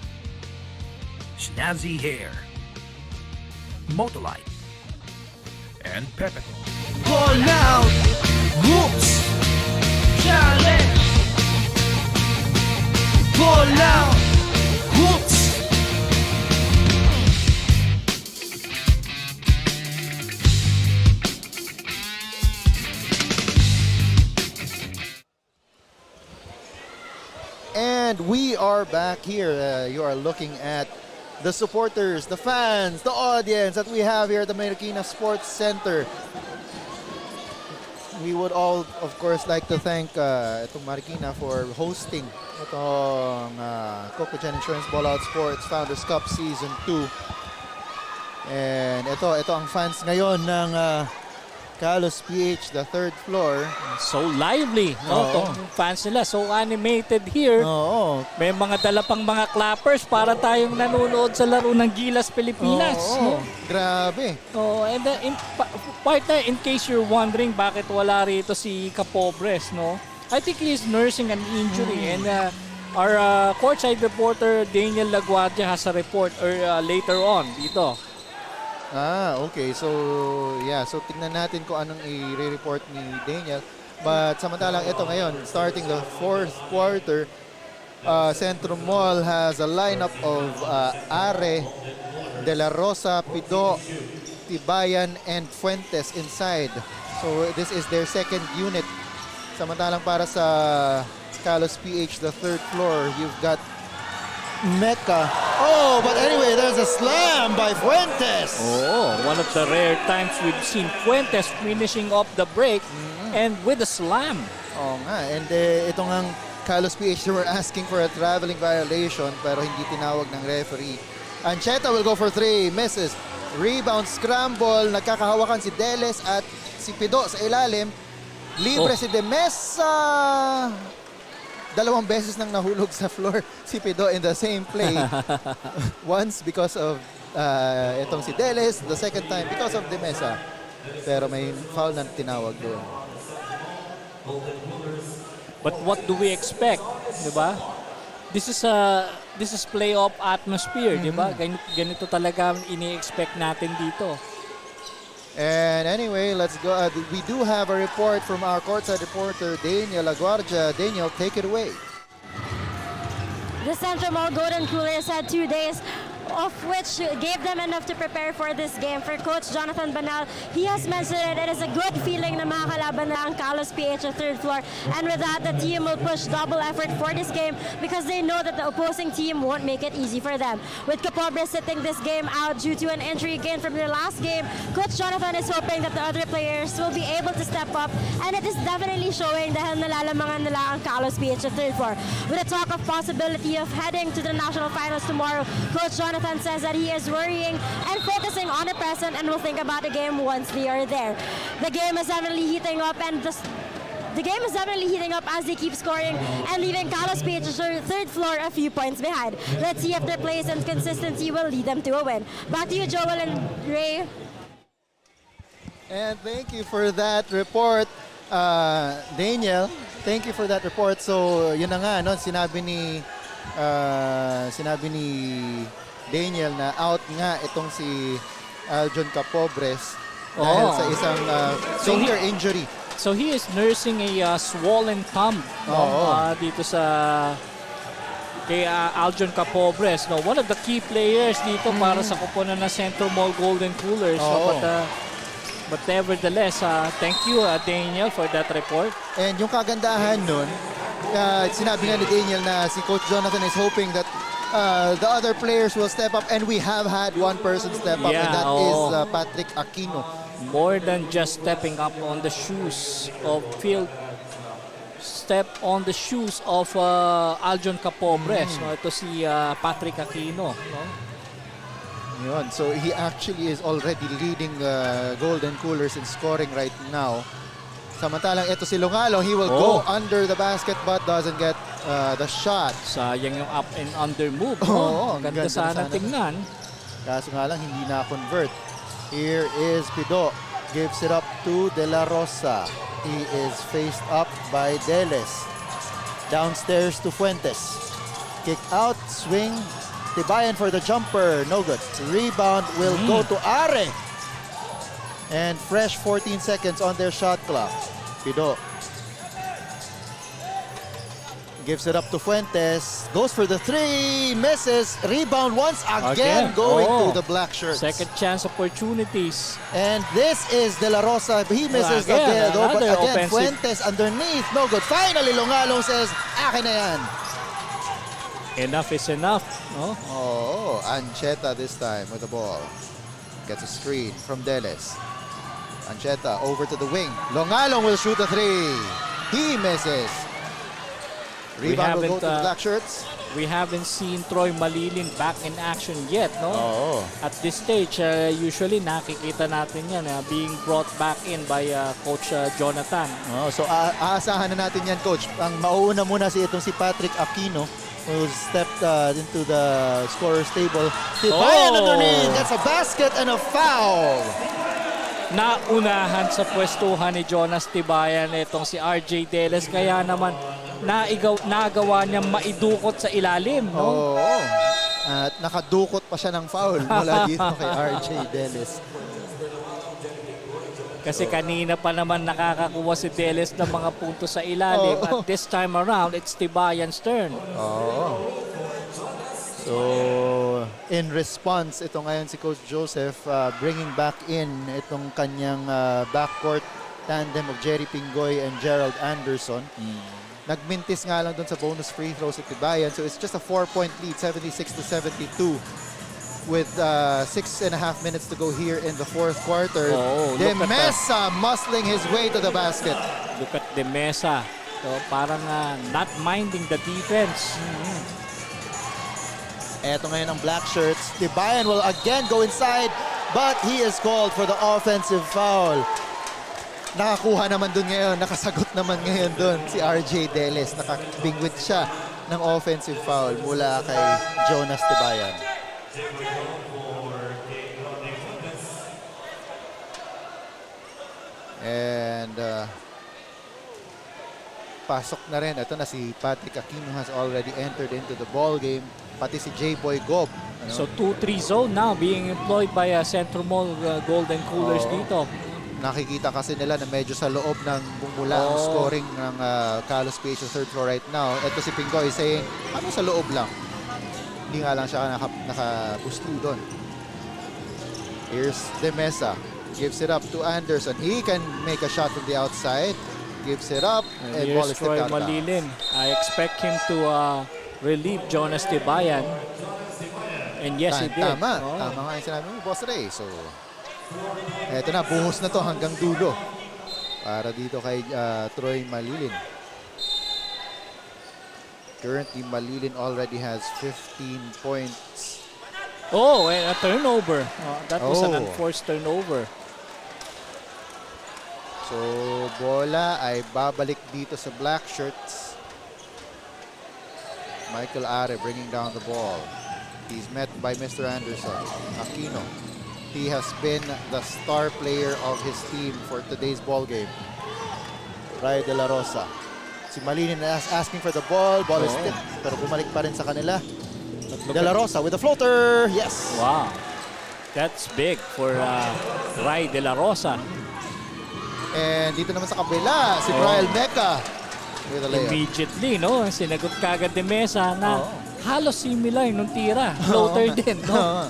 Snazzy Hair, Motolite, and Pepito. Ballout! Whoops! Challenge! Ballout! Whoops! And we are back here. You are looking at the supporters, the fans, the audience that we have here at the Marikina Sports Center. We would all, of course, like to thank itong Marikina for hosting itong Cocogen Insurance Ballout Sports Founders Cup Season 2. And ito ang fans ngayon ng KalosPh, the third floor. So lively, no? Itong fans nila, so animated here. May mga dala pang mga clappers para tayong nanonood sa laro ng Gilas Pilipinas. No? Grabe. And partner, in case you're wondering bakit wala rito si Capobres, no? I think he's nursing an injury and our courtside reporter Daniel Laguardia has a report later on dito. Okay. So, yeah. So, tingnan natin kung anong i-report ni Daniel. But, samantalang ito ngayon, starting the fourth quarter, CentroMall has a lineup of Are, De La Rosa, Pido, Tibayan, and Fuentes inside. So, this is their second unit. Samantalang para sa KalosPh, the third floor, you've got Mecca. Oh, but anyway, there's a slam by Fuentes. One of the rare times we've seen Fuentes finishing off the break and with a slam. And itong ang KalosPh were asking for a traveling violation pero hindi tinawag ng referee. Ancheta will go for three, misses. Rebound, scramble, nagkakahawakan si Deles at si Pido sa ilalim. Libre si De Mesa. Dalawang beses nang nahulog sa floor si Pido in the same play. Once because of itong si Deles, the second time because of De Mesa. Pero may foul na tinawag doon. But what do we expect, 'di ba? This is playoff atmosphere, 'di ba? Ganito talaga ini-expect natin dito. And anyway, let's go. We do have a report from our courtside reporter, Daniel Laguardia. Daniel, take it away. The CentroMall Golden Coolers had 2 days, of which gave them enough to prepare for this game. For Coach Jonathan Banal, he has mentioned it is a good feeling na makakalaban na ang KalosPh at third floor. And with that, the team will push double effort for this game because they know that the opposing team won't make it easy for them. With Capobres sitting this game out due to an injury gained from their last game, Coach Jonathan is hoping that the other players will be able to step up, and it is definitely showing dahil nalalamangan nila ang KalosPh at third floor. With a talk of possibility of heading to the national finals tomorrow, Coach Jonathan says that he is worrying and focusing on the present and will think about the game once they are there. The game is definitely heating up and the game is definitely heating up as they keep scoring and leaving KalosPh's third floor a few points behind. Let's see if their plays and consistency will lead them to a win. Back to you, Joel and Ray. And thank you for that report, Daniel. Thank you for that report. So, yun na nga, no? Sinabi ni Daniel na out nga itong si Aljon Capobres dahil sa isang finger injury. So he is nursing a swollen thumb dito sa kay Aljon Capobres. No, one of the key players dito para sa koponan ng CentroMall Golden Coolers. But nevertheless, thank you Daniel for that report. And yung kagandahan nun, sinabi nga ni Daniel na si Coach Jonathan is hoping that the other players will step up, and we have had one person step up, and that is Patrick Aquino. More than just stepping up on the shoes of field, step on the shoes of Aljon Capobres. No? Ito si Patrick Aquino. No? Yun. So he actually is already leading Golden Coolers in scoring right now. Samantalang ito si Lungalong, he will go under the basket but doesn't get the shot. Sayang yung up and under move. Oo, Ganda sana tingnan. Kaso nga lang, hindi na-convert. Here is Pido. Gives it up to De La Rosa. He is faced up by Deles. Downstairs to Fuentes. Kick out, swing. Tibayan for the jumper. No good. Rebound will go to Are. And fresh 14 seconds on their shot clock. Pido gives it up to Fuentes. Goes for the three. Misses. Rebound once again going to the black shirts. Second chance opportunities. And this is De La Rosa. He misses again. But again, offensive. Fuentes underneath. No good. Finally, Longalong says, akin na yan. Enough is enough. No? Oh, Ancheta this time with the ball. Gets a screen from Deles. Ancheta over to the wing. Longalong will shoot a three. He misses. Rebound will go to the black shirts. We haven't seen Troy Malilin back in action yet, no? Oo. At this stage, usually nakikita natin yan being brought back in by Coach Jonathan. So aasahan na natin yan, Coach. Ang mauuna muna si Patrick Aquino, who stepped into the scorer's table. Tibayan underneath. That's a basket and a foul. Naunahan sa pwestuhan ni Jonas Tibayan itong si RJ Deles, kaya naman nagawa niya maidukot sa ilalim, no? Oo. At nakadukot pa siya ng foul mula dito kay RJ Deles. Kasi kanina pa naman nakakakuha si Deles ng mga punto sa ilalim. At this time around, it's Tibayan's turn. Oo. So, in response, ito ngayon si Coach Joseph bringing back in itong kanyang backcourt tandem of Jerry Pingoy and Gerald Anderson. Nagmintis nga lang doon sa bonus free throws at Tibayan. So, it's just a 4-point lead, 76-72 with 6.5 minutes to go here in the fourth quarter. De Mesa muscling his way to the basket. Look at De Mesa. So, parang not minding the defense. Eto ngayon ang black shirts. Tibayan will again go inside, but he is called for the offensive foul. Nakakuha naman dun ngayon, nakasagot naman ngayon dun si RJ Deles. Nakabingwit siya ng offensive foul mula kay Jonas Tibayan. And pasok na rin. Ito na si Patrick Aquino has already entered into the ball game. Pati si J-Boy Gob. So 2-3 zone now being employed by CentroMall Golden Coolers dito. Nakikita kasi nila na medyo sa loob ng bumula ang scoring ng KalosPh sa third floor right now. Ito si Pingoy saying, ano sa loob lang? Hindi nga lang siya nakapustu doon. Here's De Mesa. Gives it up to Anderson. He can make a shot from the outside. Gives it up. And ball is Troy tipped out. Malilin. I expect him to relieve Jonas Tibayan. And yes, he did. Tama. Tama nga yung sinabi mo, Boss Ray. So, eto na, buhos na to hanggang dulo. Para dito kay Troy Malilin. Currently, Malilin already has 15 points. Oh, and a turnover. That was an unforced turnover. So, bola ay babalik dito sa black shirts. Michael Are bringing down the ball. He's met by Mr. Anderson. Aquino. He has been the star player of his team for today's ball game. Ray De La Rosa. Si Malilin asking for the ball. Ball is tipped, pero bumalik pa rin sa kanila. De La Rosa with the floater. Yes! Wow. That's big for Ray De La Rosa. And dito naman sa kabila, si Brian Mecca with a layup. Immediately, no? Sinagot kagad de Mesa na halos similar nung tira. Floater din, no?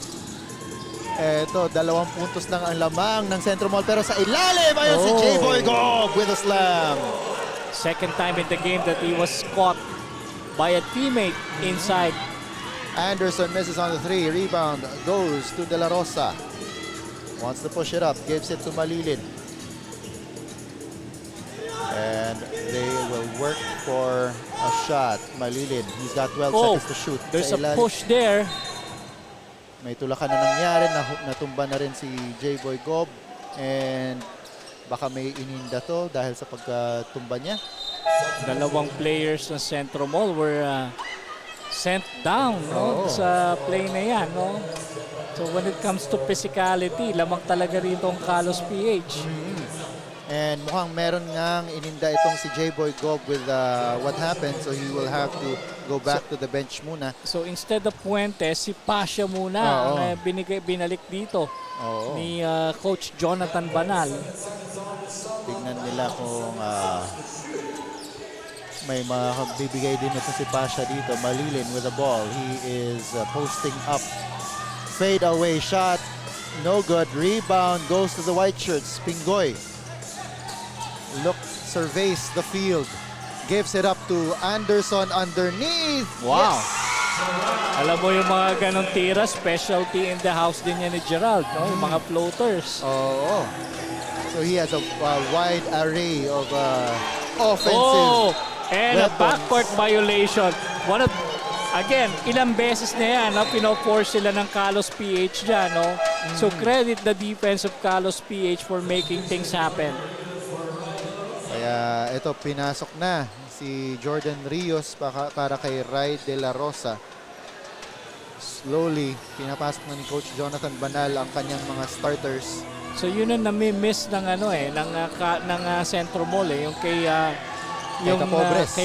Eto, 2 puntos lang ang lamang ng CentroMall. Pero sa ilalim, ayun si J-Boy Gob with a slam. Second time in the game that he was caught by a teammate inside. Anderson misses on the 3. Rebound goes to De La Rosa. Wants to push it up. Gives it to Malilin. And they will work for a shot. Malilin, he's got 12 seconds to shoot. There's a push there. May tulakan na nangyari. Natumba na rin si J-Boy Gob. And baka may ininda to dahil sa pagkatumba niya. Dalawang players ng CentroMall were sent down sa play na yan. No? So when it comes to physicality, lamang talaga rito ang KalosPh. And mukhang meron ngang ininda itong si J-Boy Gob with what happened. So he will have to go back to the bench muna. So instead of Puentes, si Pasha muna ang binalik dito ni Coach Jonathan Banal. Tignan nila kung may mabibigay din ito si Pasha dito. Malilin with the ball. He is posting up. Fade away shot. No good. Rebound goes to the white shirts. Pingoy. Look, surveys the field. Gives it up to Anderson underneath. Wow. Yes. Alam mo yung mga ganong tira, specialty in the house din yan ni Gerald. No? Yung mga floaters. So he has a wide array of offensive and weapons. a backcourt violation. Again, ilang beses na yan, pino-force sila ng KalosPh dyan. No? So credit the defense of KalosPh for making things happen. Kaya ito, pinasok na si Jordan Rios para kay Ray De La Rosa. Slowly, pinapasok na ni Coach Jonathan Banal ang kanyang mga starters. So yun ang nami-miss ng ng CentroMall yung kay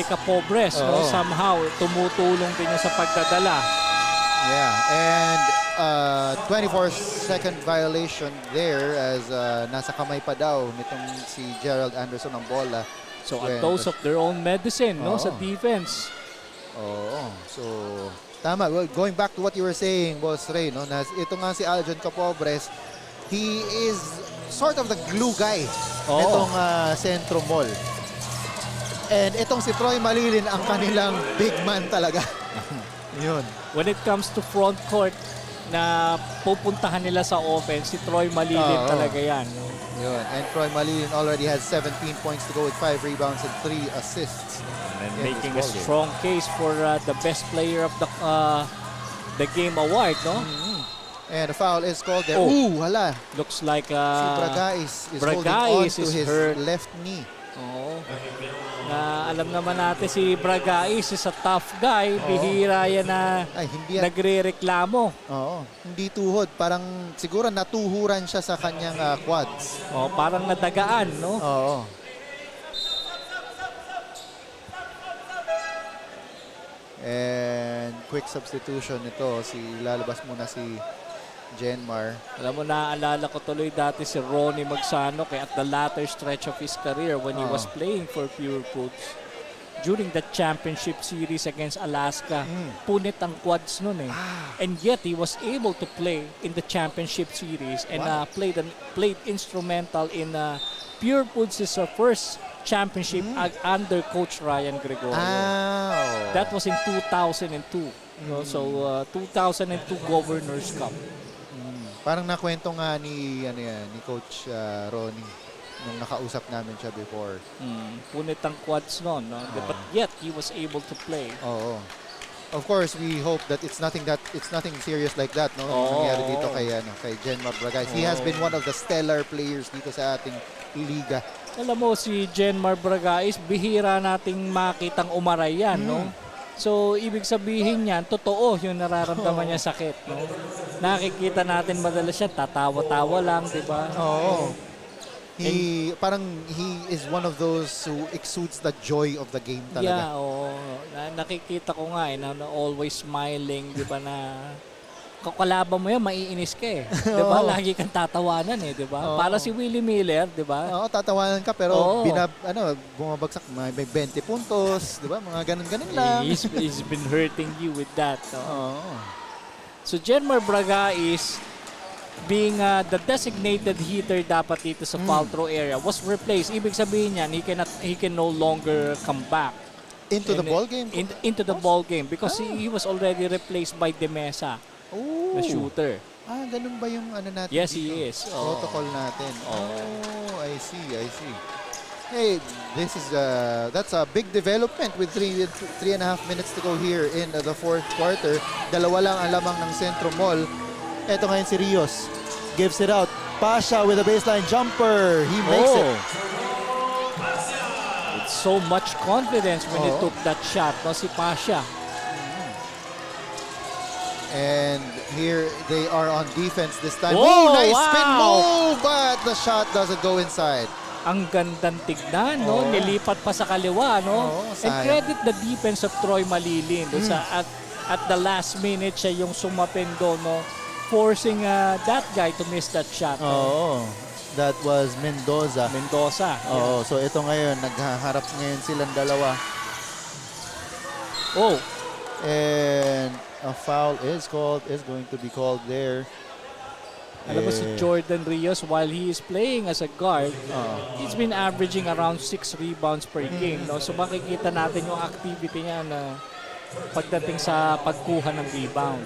Capobres. No? Somehow tumutulong din niya sa pagdadala. Yeah, and 24-second violation there as nasa kamay pa daw nitong si Gerald Anderson ang bola. So a dose of their own medicine sa defense. So tama. Well, going back to what you were saying, Boss Ray, no, ito nga si Aljon Capobres, he is sort of the glue guy nitong CentroMall. And itong si Troy Malilin ang kanilang big man talaga. Yun. When it comes to front court na pupuntahan nila sa offense, si Troy Malilin talaga yan. No? Yun. And Troy Malilin already has 17 points to go with 5 rebounds and 3 assists. And making a strong case for the best player of the game award, no? And a foul is called there. Ooh, hala. Looks like si Bragais is holding on to his left knee. Alam naman natin si Bragais is a tough guy. Bihira yan na nagre-reklamo. Hindi tuhod. Parang siguro natuhuran siya sa kanyang quads. Parang nadagaan, no? And quick substitution ito. Lalabas muna si Genmar. Alam mo, naaalala ko tuloy dati si Ronnie Magsano at the latter stretch of his career when he was playing for Pure Foods. During the championship series against Alaska, punit ang quads nun eh. And yet, he was able to play in the championship series and played instrumental in Pure Foods' first championship under Coach Ryan Gregorio. That was in 2002. So, 2002 Governors Cup. Parang nakwento nga ni Coach Ronnie nung nakausap namin siya before. Punit ang quads noon, no? But yet he was able to play. Of course, we hope that it's nothing serious like that, no? Nangyari dito kay Genmar Bragais. He has been one of the stellar players dito sa ating liga. Alam mo, si Genmar Bragais, bihira nating makitang umaray yan, no? So, ibig sabihin niyan, totoo yung nararamdaman niya sakit, no? Nakikita natin madalas siya, tatawa-tawa lang, di ba? He is one of those who exudes the joy of the game talaga. Yeah, nakikita ko nga na always smiling, di ba, na kalaban mo yan, maiinis ka eh. Di ba? Lagi kang tatawanan eh, di ba? Para si Willie Miller, di ba? Tatawanan ka pero bumabagsak, may 20 puntos, di ba? Mga ganun-ganun lang. He's been hurting you with that. So Genmar Bragais, being the designated hitter dapat dito sa foul throw area, was replaced. Ibig sabihin niyan, he can no longer come back into the ball game. Into the ball game because he was already replaced by De Mesa, the shooter. Ganun ba yung natin? Yes, he is. Protocol natin. I see. Hey, that's a big development with 3.5 minutes to go here in the fourth quarter. Dalawa lang ang lamang ng CentroMall. Ito ngayon si Rios. Gives it out. Pasha with a baseline jumper. He makes it. Good so much confidence when he took that shot, no, si Pasha. And here they are on defense this time. Whoa, Nice wow. spin move, but the shot doesn't go inside. Ang gandang tignan, no? Nilipat pa sa kaliwa, no? And sayang. credit the defense of Troy Malilin. At the last minute, siya yung sumapendo, no? Forcing that guy to miss that shot. Oo. That was Mendoza. Yeah. So ito ngayon, naghaharap ngayon silang dalawa. Oh. And a foul is going to be called there. Alam mo si Jordan Rios, while he is playing as a guard, he's been averaging around 6 rebounds per game. No? So makikita natin yung activity niya na pagdating sa pagkuha ng rebound.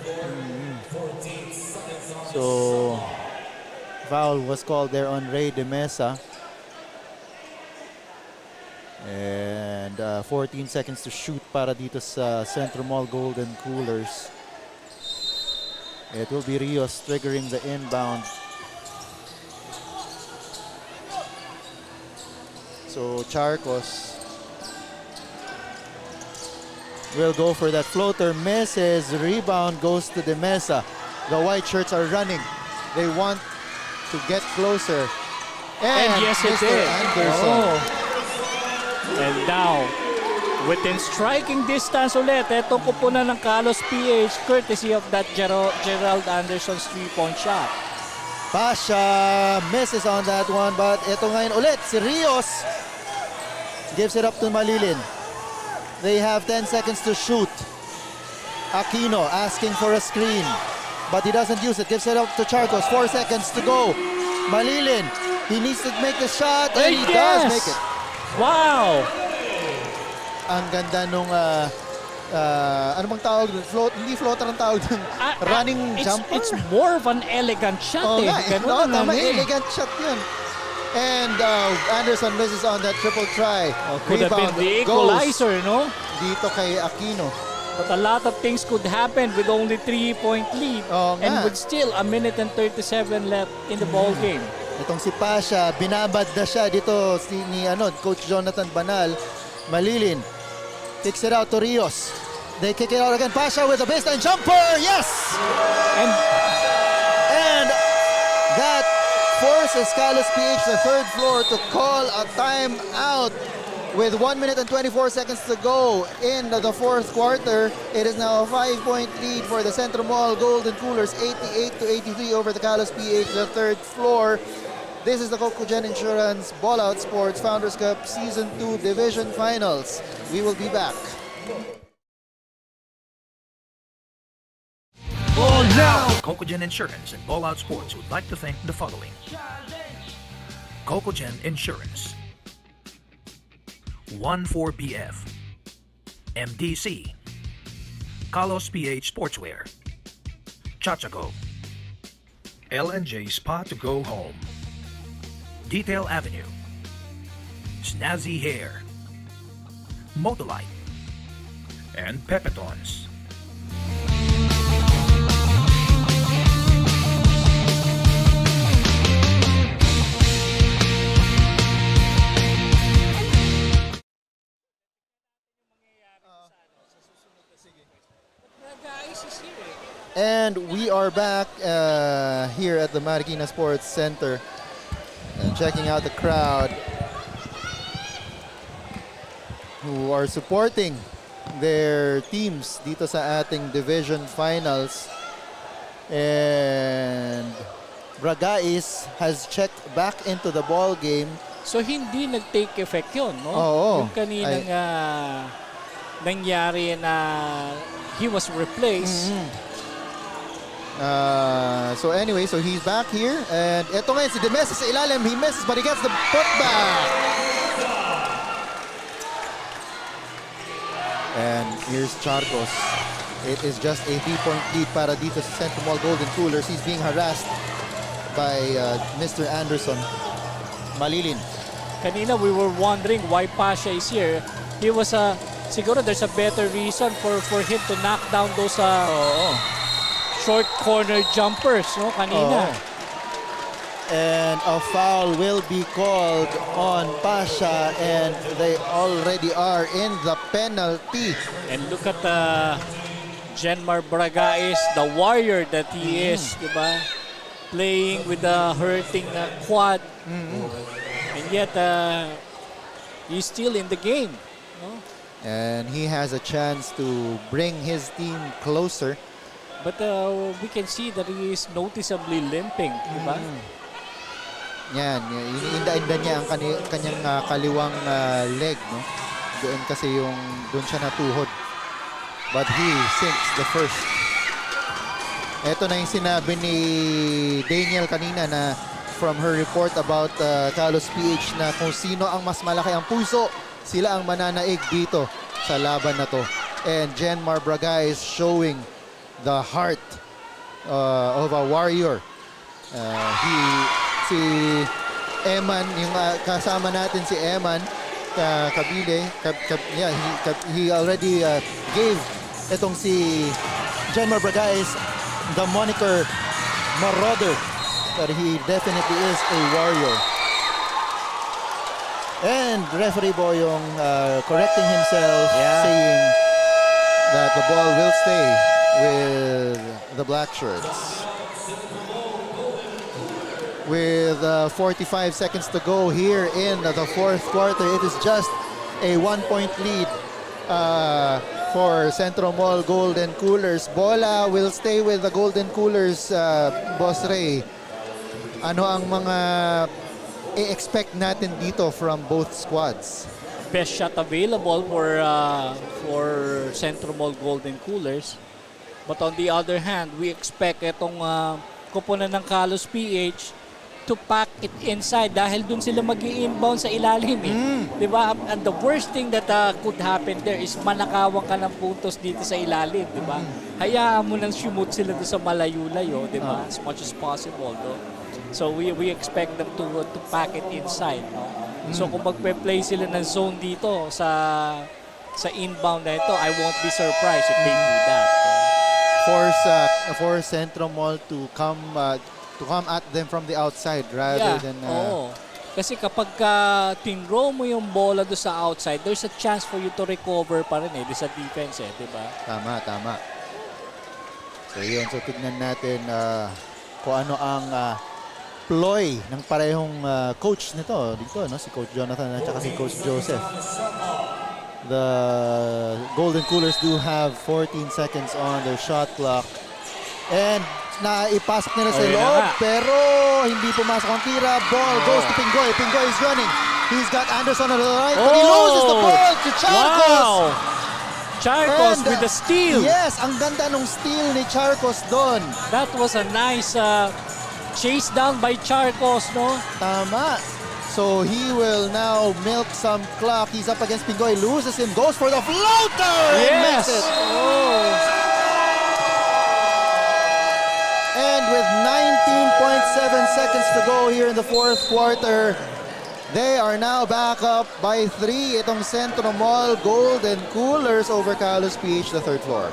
So, foul was called there on Ray De Mesa. And 14 seconds to shoot para dito sa CentroMall Golden Coolers. It will be Rios triggering the inbound. So Charcos will go for that floater, misses, rebound goes to De Mesa. The white shirts are running. They want to get closer. And yes, it Mr. did. Anderson. And now, within striking distance ulit, etong kupunan ng KalosPH courtesy of that Gerald Anderson's 3-point shot. Pasha misses on that one, but ito ngayon ulit, si Rios gives it up to Malilin. They have 10 seconds to shoot. Aquino asking for a screen, but he doesn't use it. Gives it up to Charcos. 4 seconds to go. Malilin, he needs to make the shot, and he does make it. Wow! Ang ganda nung ano bang tawag doon? Hindi floater ang tawag doon. Running jumper. It's more of an elegant shot. Tama, elegant shot yun. And Anderson misses on that triple try. Could have been the equalizer, no? Dito kay Aquino. But a lot of things could happen with only 3-point lead and with still 1 minute and 37 left in the ball game. Itong si Pasha, binabad na siya dito ni Coach Jonathan Banal. Malilin kicks it out to Rios. They kick it out again. Pasha with a baseline jumper. Yes! And that forces KalosPH, the third floor, to call a timeout with 1 minute and 24 seconds to go in the fourth quarter. It is now a 5-point lead for the CentroMall Golden Coolers, 88-83 over the KalosPH, the third floor. This is the Cocogen Insurance Ballout Sports Founders Cup Season 2 Division Finals. We will be back. Cocogen Insurance and Ballout Sports would like to thank the following. Cocogen Insurance, 14BF, MDC, KalosPh Sportswear, Chachago, L&J Spa to Go Home, Detail Avenue, Snazzy Hair, Motolite, and Pepetons. And we are back here at the Marikina Sports Center and checking out the crowd who are supporting their teams dito sa ating division finals. And Bragais has checked back into the ball game. So hindi nag-take effect yun, no? Oo. Yung kaninang nangyari na he was replaced. So anyway, so he's back here. And ito ngayon si De Mesa sa ilalim. He misses but he gets the putback. And here's Charcos. It is just a 3-point lead para dito sa CentroMall Golden Coolers. He's being harassed by Mr. Anderson. Malilin. Kanina we were wondering why Pasha is here. He was siguro there's a better reason for him to knock down those short corner jumpers, no, kanina. And a foul will be called on Pasha, and they already are in the penalty. And look at Genmar Bragais, the warrior that he is, diba? Playing with the hurting quad. And yet, he's still in the game. No? And he has a chance to bring his team closer. But we can see that he is noticeably limping, diba? Yan, iniinda-inda niya ang kanyang kaliwang leg, no? Doon siya natuhod. But he sinks the first. Ito na yung sinabi ni Daniel kanina na from her report about KalosPh na kung sino ang mas malaki ang puso, sila ang mananaig dito sa laban na to. And Genmar Braga is showing the heart of a warrior. Si Eman, yung kasama natin si Eman Kabile, he already gave itong si Genmar Braga is the moniker Marauder, but he definitely is a warrior. And referee Boyong correcting himself, saying that the ball will stay with the black shirts. With 45 seconds to go here in the fourth quarter, it is just a 1-point lead for CentroMall Golden Coolers. Bola will stay with the Golden Coolers, Boss Ray. Ano ang mga i-expect natin dito from both squads? Best shot available for CentroMall Golden Coolers. But on the other hand, we expect itong koponan ng KalosPh to pack it inside dahil dun sila mag-i-inbound sa ilalim diba? And the worst thing that could happen there is manakawan ka ng puntos dito sa ilalim, diba? Hayaan mo nang shoot sila doon sa malayo-layo, diba? As much as possible, no? So we expect them to pack it inside, no? So kung magpe-play sila ng zone dito sa inbound na ito, I won't be surprised if they do that. For CentroMall to come at them from the outside rather than... Kasi kapag tinrow mo yung bola doon sa outside, there's a chance for you to recover pa rin sa defense, diba? Tama. So yun, so tignan natin kung ano ang ploy ng parehong coach nito dito, no? Si Coach Jonathan at saka si Coach Joseph. The Golden Coolers do have 14 seconds on their shot clock. And naipasok nila sa loob, pero hindi pumasok ang tira. Ball goes to Pingoy. Pingoy is running. He's got Anderson on the right, but he loses the ball to Charcos. Wow! Charcos with the steal. Yes, ang ganda nung steal ni Charcos doon. That was a nice chase down by Charcos, no? Tama. So he will now milk some clock. He's up against Pingoy, loses him, goes for the floater and makes it. And with 19.7 seconds to go here in the fourth quarter, they are now back up by 3. Itong CentroMall Golden Coolers over KalosPh, the third floor.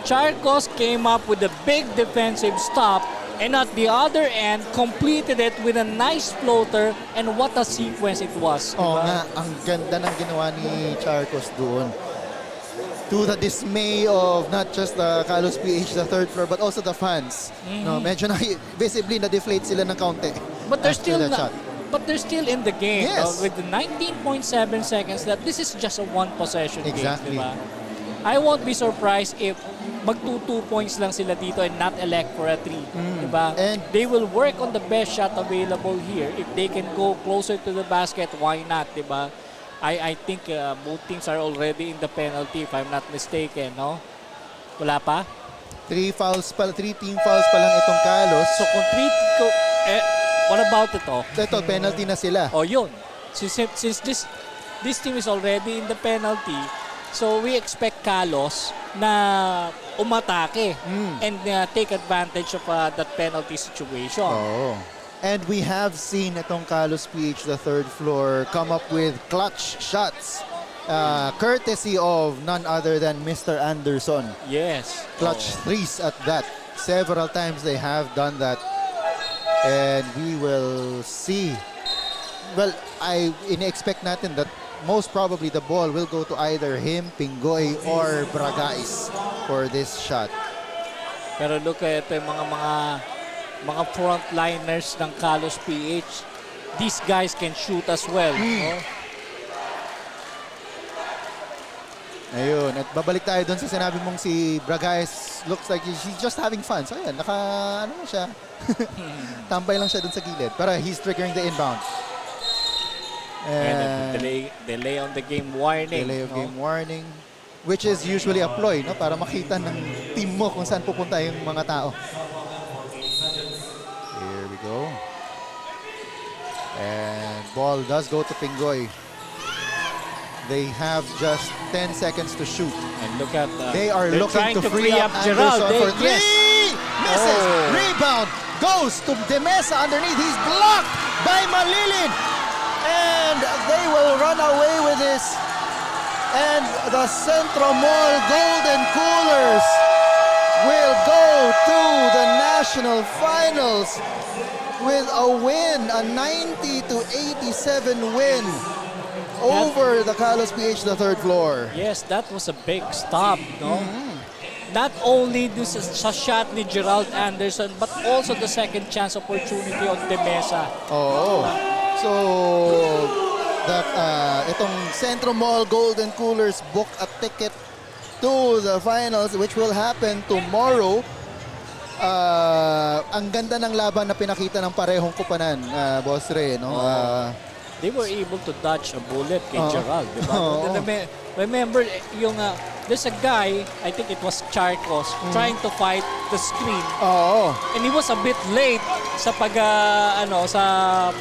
Charcos came up with a big defensive stop, and at the other end, completed it with a nice floater, and what a sequence it was. Oo nga, ang ganda ng ginawa ni Charcos doon. To the dismay of not just the KalosPh, the third floor, but also the fans. No, medyo visibly na-deflate sila ng kaunti. But they're still in the game. Yes. With the 19.7 seconds, that this is just a one-possession exactly. game. Diba? I won't be surprised if mag-2 points lang sila dito and not elect for a 3. Diba? And they will work on the best shot available here. If they can go closer to the basket, why not? Diba? I think both teams are already in the penalty, if I'm not mistaken, no? Wala pa? 3 team fouls pa lang itong Kalos. So kung what about ito? Ito, penalty na sila. Yun. Since this team is already in the penalty, so we expect Kalos na umatake and take advantage of that penalty situation. And we have seen itong KalosPh, the third floor, come up with clutch shots. Courtesy of none other than Mr. Anderson. Yes. Clutch threes at that. Several times they have done that. And we will see. Well, in-expect natin that most probably the ball will go to either him, Pingoy, or Bragais for this shot. Pero look at ito yung mga frontliners ng Kalos PH. These guys can shoot as well. No? Ayun, at babalik tayo dun sa sinabi mong si Bragais looks like he's just having fun. So ayan, ano na siya. Tambay lang siya dun sa gilid. Pero he's triggering the inbound. And delay on the game warning. Delay of game warning. Which is usually a ploy, no? Para makita ng team mo kung saan pupunta yung mga tao. Here we go. And ball does go to Pingoy. They have just 10 seconds to shoot. And look at they are looking to free up Anderson for three. Yes. Misses. Rebound goes to Demesa underneath. He's blocked by Malilin. And they will run away with this. And the CentroMall Golden Coolers will go to the national finals with a win, a 90-87 win over the KalosPh, the third floor. Yes, that was a big stop, no? Not only this sa shot ni Gerald Anderson, but also the second chance opportunity on Demesa. Oo. So, that itong CentroMall Golden Coolers book a ticket to the finals which will happen tomorrow. Ang ganda ng laban na pinakita ng parehong kupanan, Boss Ray, no? They were able to dodge a bullet kay Gerald, diba? Remember, yung there's a guy, I think it was Charcos, trying to fight the screen. And he was a bit late sa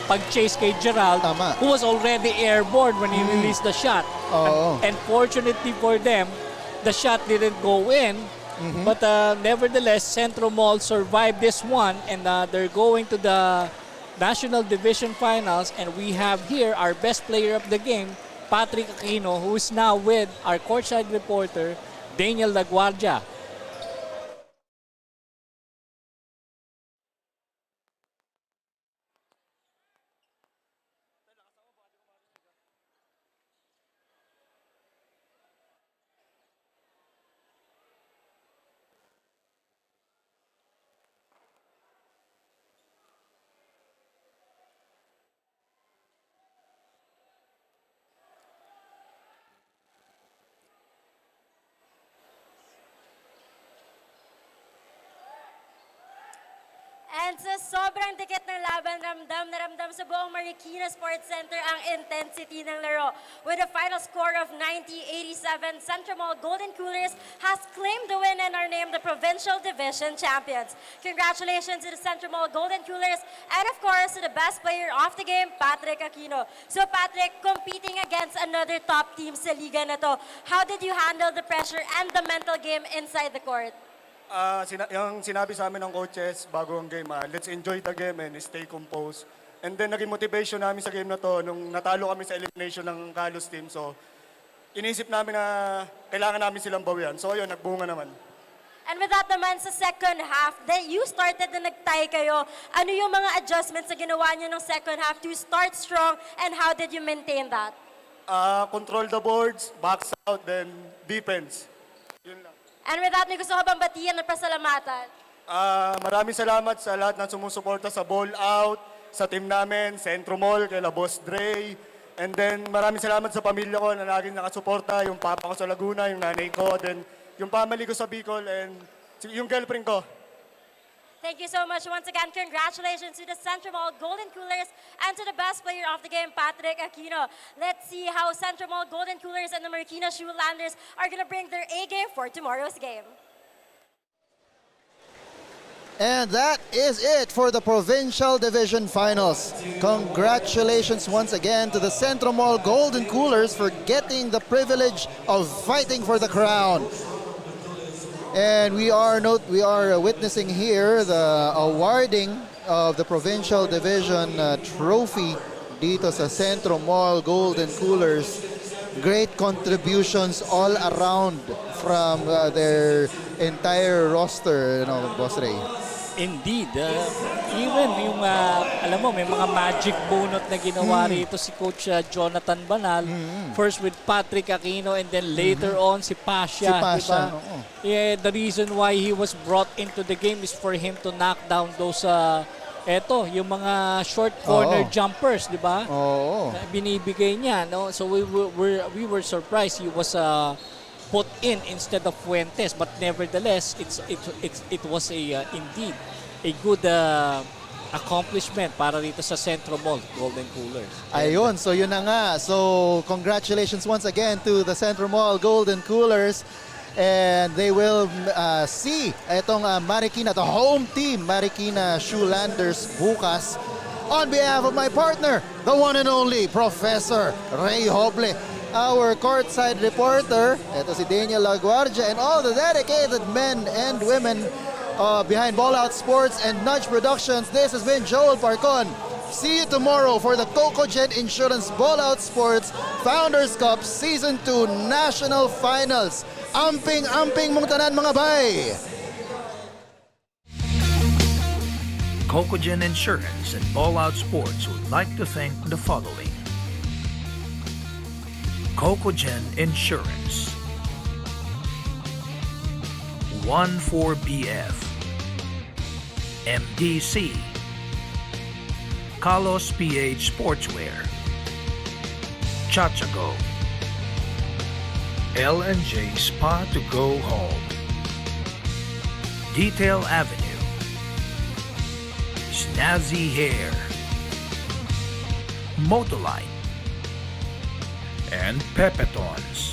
pag-chase kay Gerald, who was already airborne when he released the shot. And fortunately for them, the shot didn't go in. But nevertheless, CentroMall survived this one, and they're going to the National Division Finals. And we have here our best player of the game, Patrick Aquino, who is now with our courtside reporter, Daniel Laguardia. And sa sobrang dikit ng laban, ramdam na ramdam sa buong Marikina Sports Center ang intensity ng laro. With a final score of 90-87, CentroMall Golden Coolers has claimed the win and are named the Provincial Division Champions. Congratulations to the CentroMall Golden Coolers and of course to the best player of the game, Patrick Aquino. So Patrick, competing against another top team sa liga na to, how did you handle the pressure and the mental game inside the court? Yung sinabi sa amin ng coaches bago ang game, let's enjoy the game and stay composed. And then naging motivation namin sa game na to nung natalo kami sa elimination ng Kalos team. So inisip namin na kailangan namin silang bawian. So ayun, nagbunga naman. And with that naman sa second half, then you started na nag-tie kayo. Ano yung mga adjustments na ginawa niyo ng second half to start strong and how did you maintain that? Control the boards, backs out, then defense. Yun lang. And with that, may gusto ka bang batiyan na pasalamatan? Maraming salamat sa lahat ng sumusuporta sa Ballout, sa team namin, CentroMall, kay Boss Dre. And then maraming salamat sa pamilya ko na laging nakasuporta, yung papa ko sa Laguna, yung nanay ko, then yung family ko sa Bicol, and yung girlfriend ko. Thank you so much. Once again, congratulations to the CentroMall Golden Coolers and to the best player of the game, Patrick Aquino. Let's see how CentroMall Golden Coolers and the Marikina Shoelanders are going to bring their A game for tomorrow's game. And that is it for the Provincial Division Finals. Congratulations once again to the CentroMall Golden Coolers for getting the privilege of fighting for the crown. And we are witnessing here the awarding of the Provincial Division trophy dito sa CentroMall Golden Coolers. Great contributions all around from their entire roster, Boss Ray. Indeed. Even yung, alam mo, may mga magic bunot na ginawa rito si Coach Jonathan Banal. First with Patrick Aquino and then later on si Pasha. Si Pasha, diba? Yeah, the reason why he was brought into the game is for him to knock down those, yung mga short corner jumpers, di ba? Binibigay niya, no? So we were surprised he was put in instead of Fuentes, but nevertheless it was indeed a good accomplishment para dito sa CentroMall Golden Coolers. Ayun, so yun na nga. So congratulations once again to the CentroMall Golden Coolers. And they will see itong Marikina, the home team, Marikina Shoelanders bukas. On behalf of my partner, the one and only Professor Ray Hoble, our courtside reporter, ito si Daniel Laguardia, and all the dedicated men and women behind Ballout Sports and Nudge Productions. This has been Joel Parcon. See you tomorrow for the Cocogen Insurance Ballout Sports Founders Cup Season 2 National Finals. Amping-amping mong tanan mga bay! Cocogen Insurance and Ballout Sports would like to thank the following. Cocogen Insurance, 14BF, MDC, KalosPh Sportswear, Chachago, L&J Spa to go home, Detail Avenue, Snazzy Hair, Motolite, and Pepetons.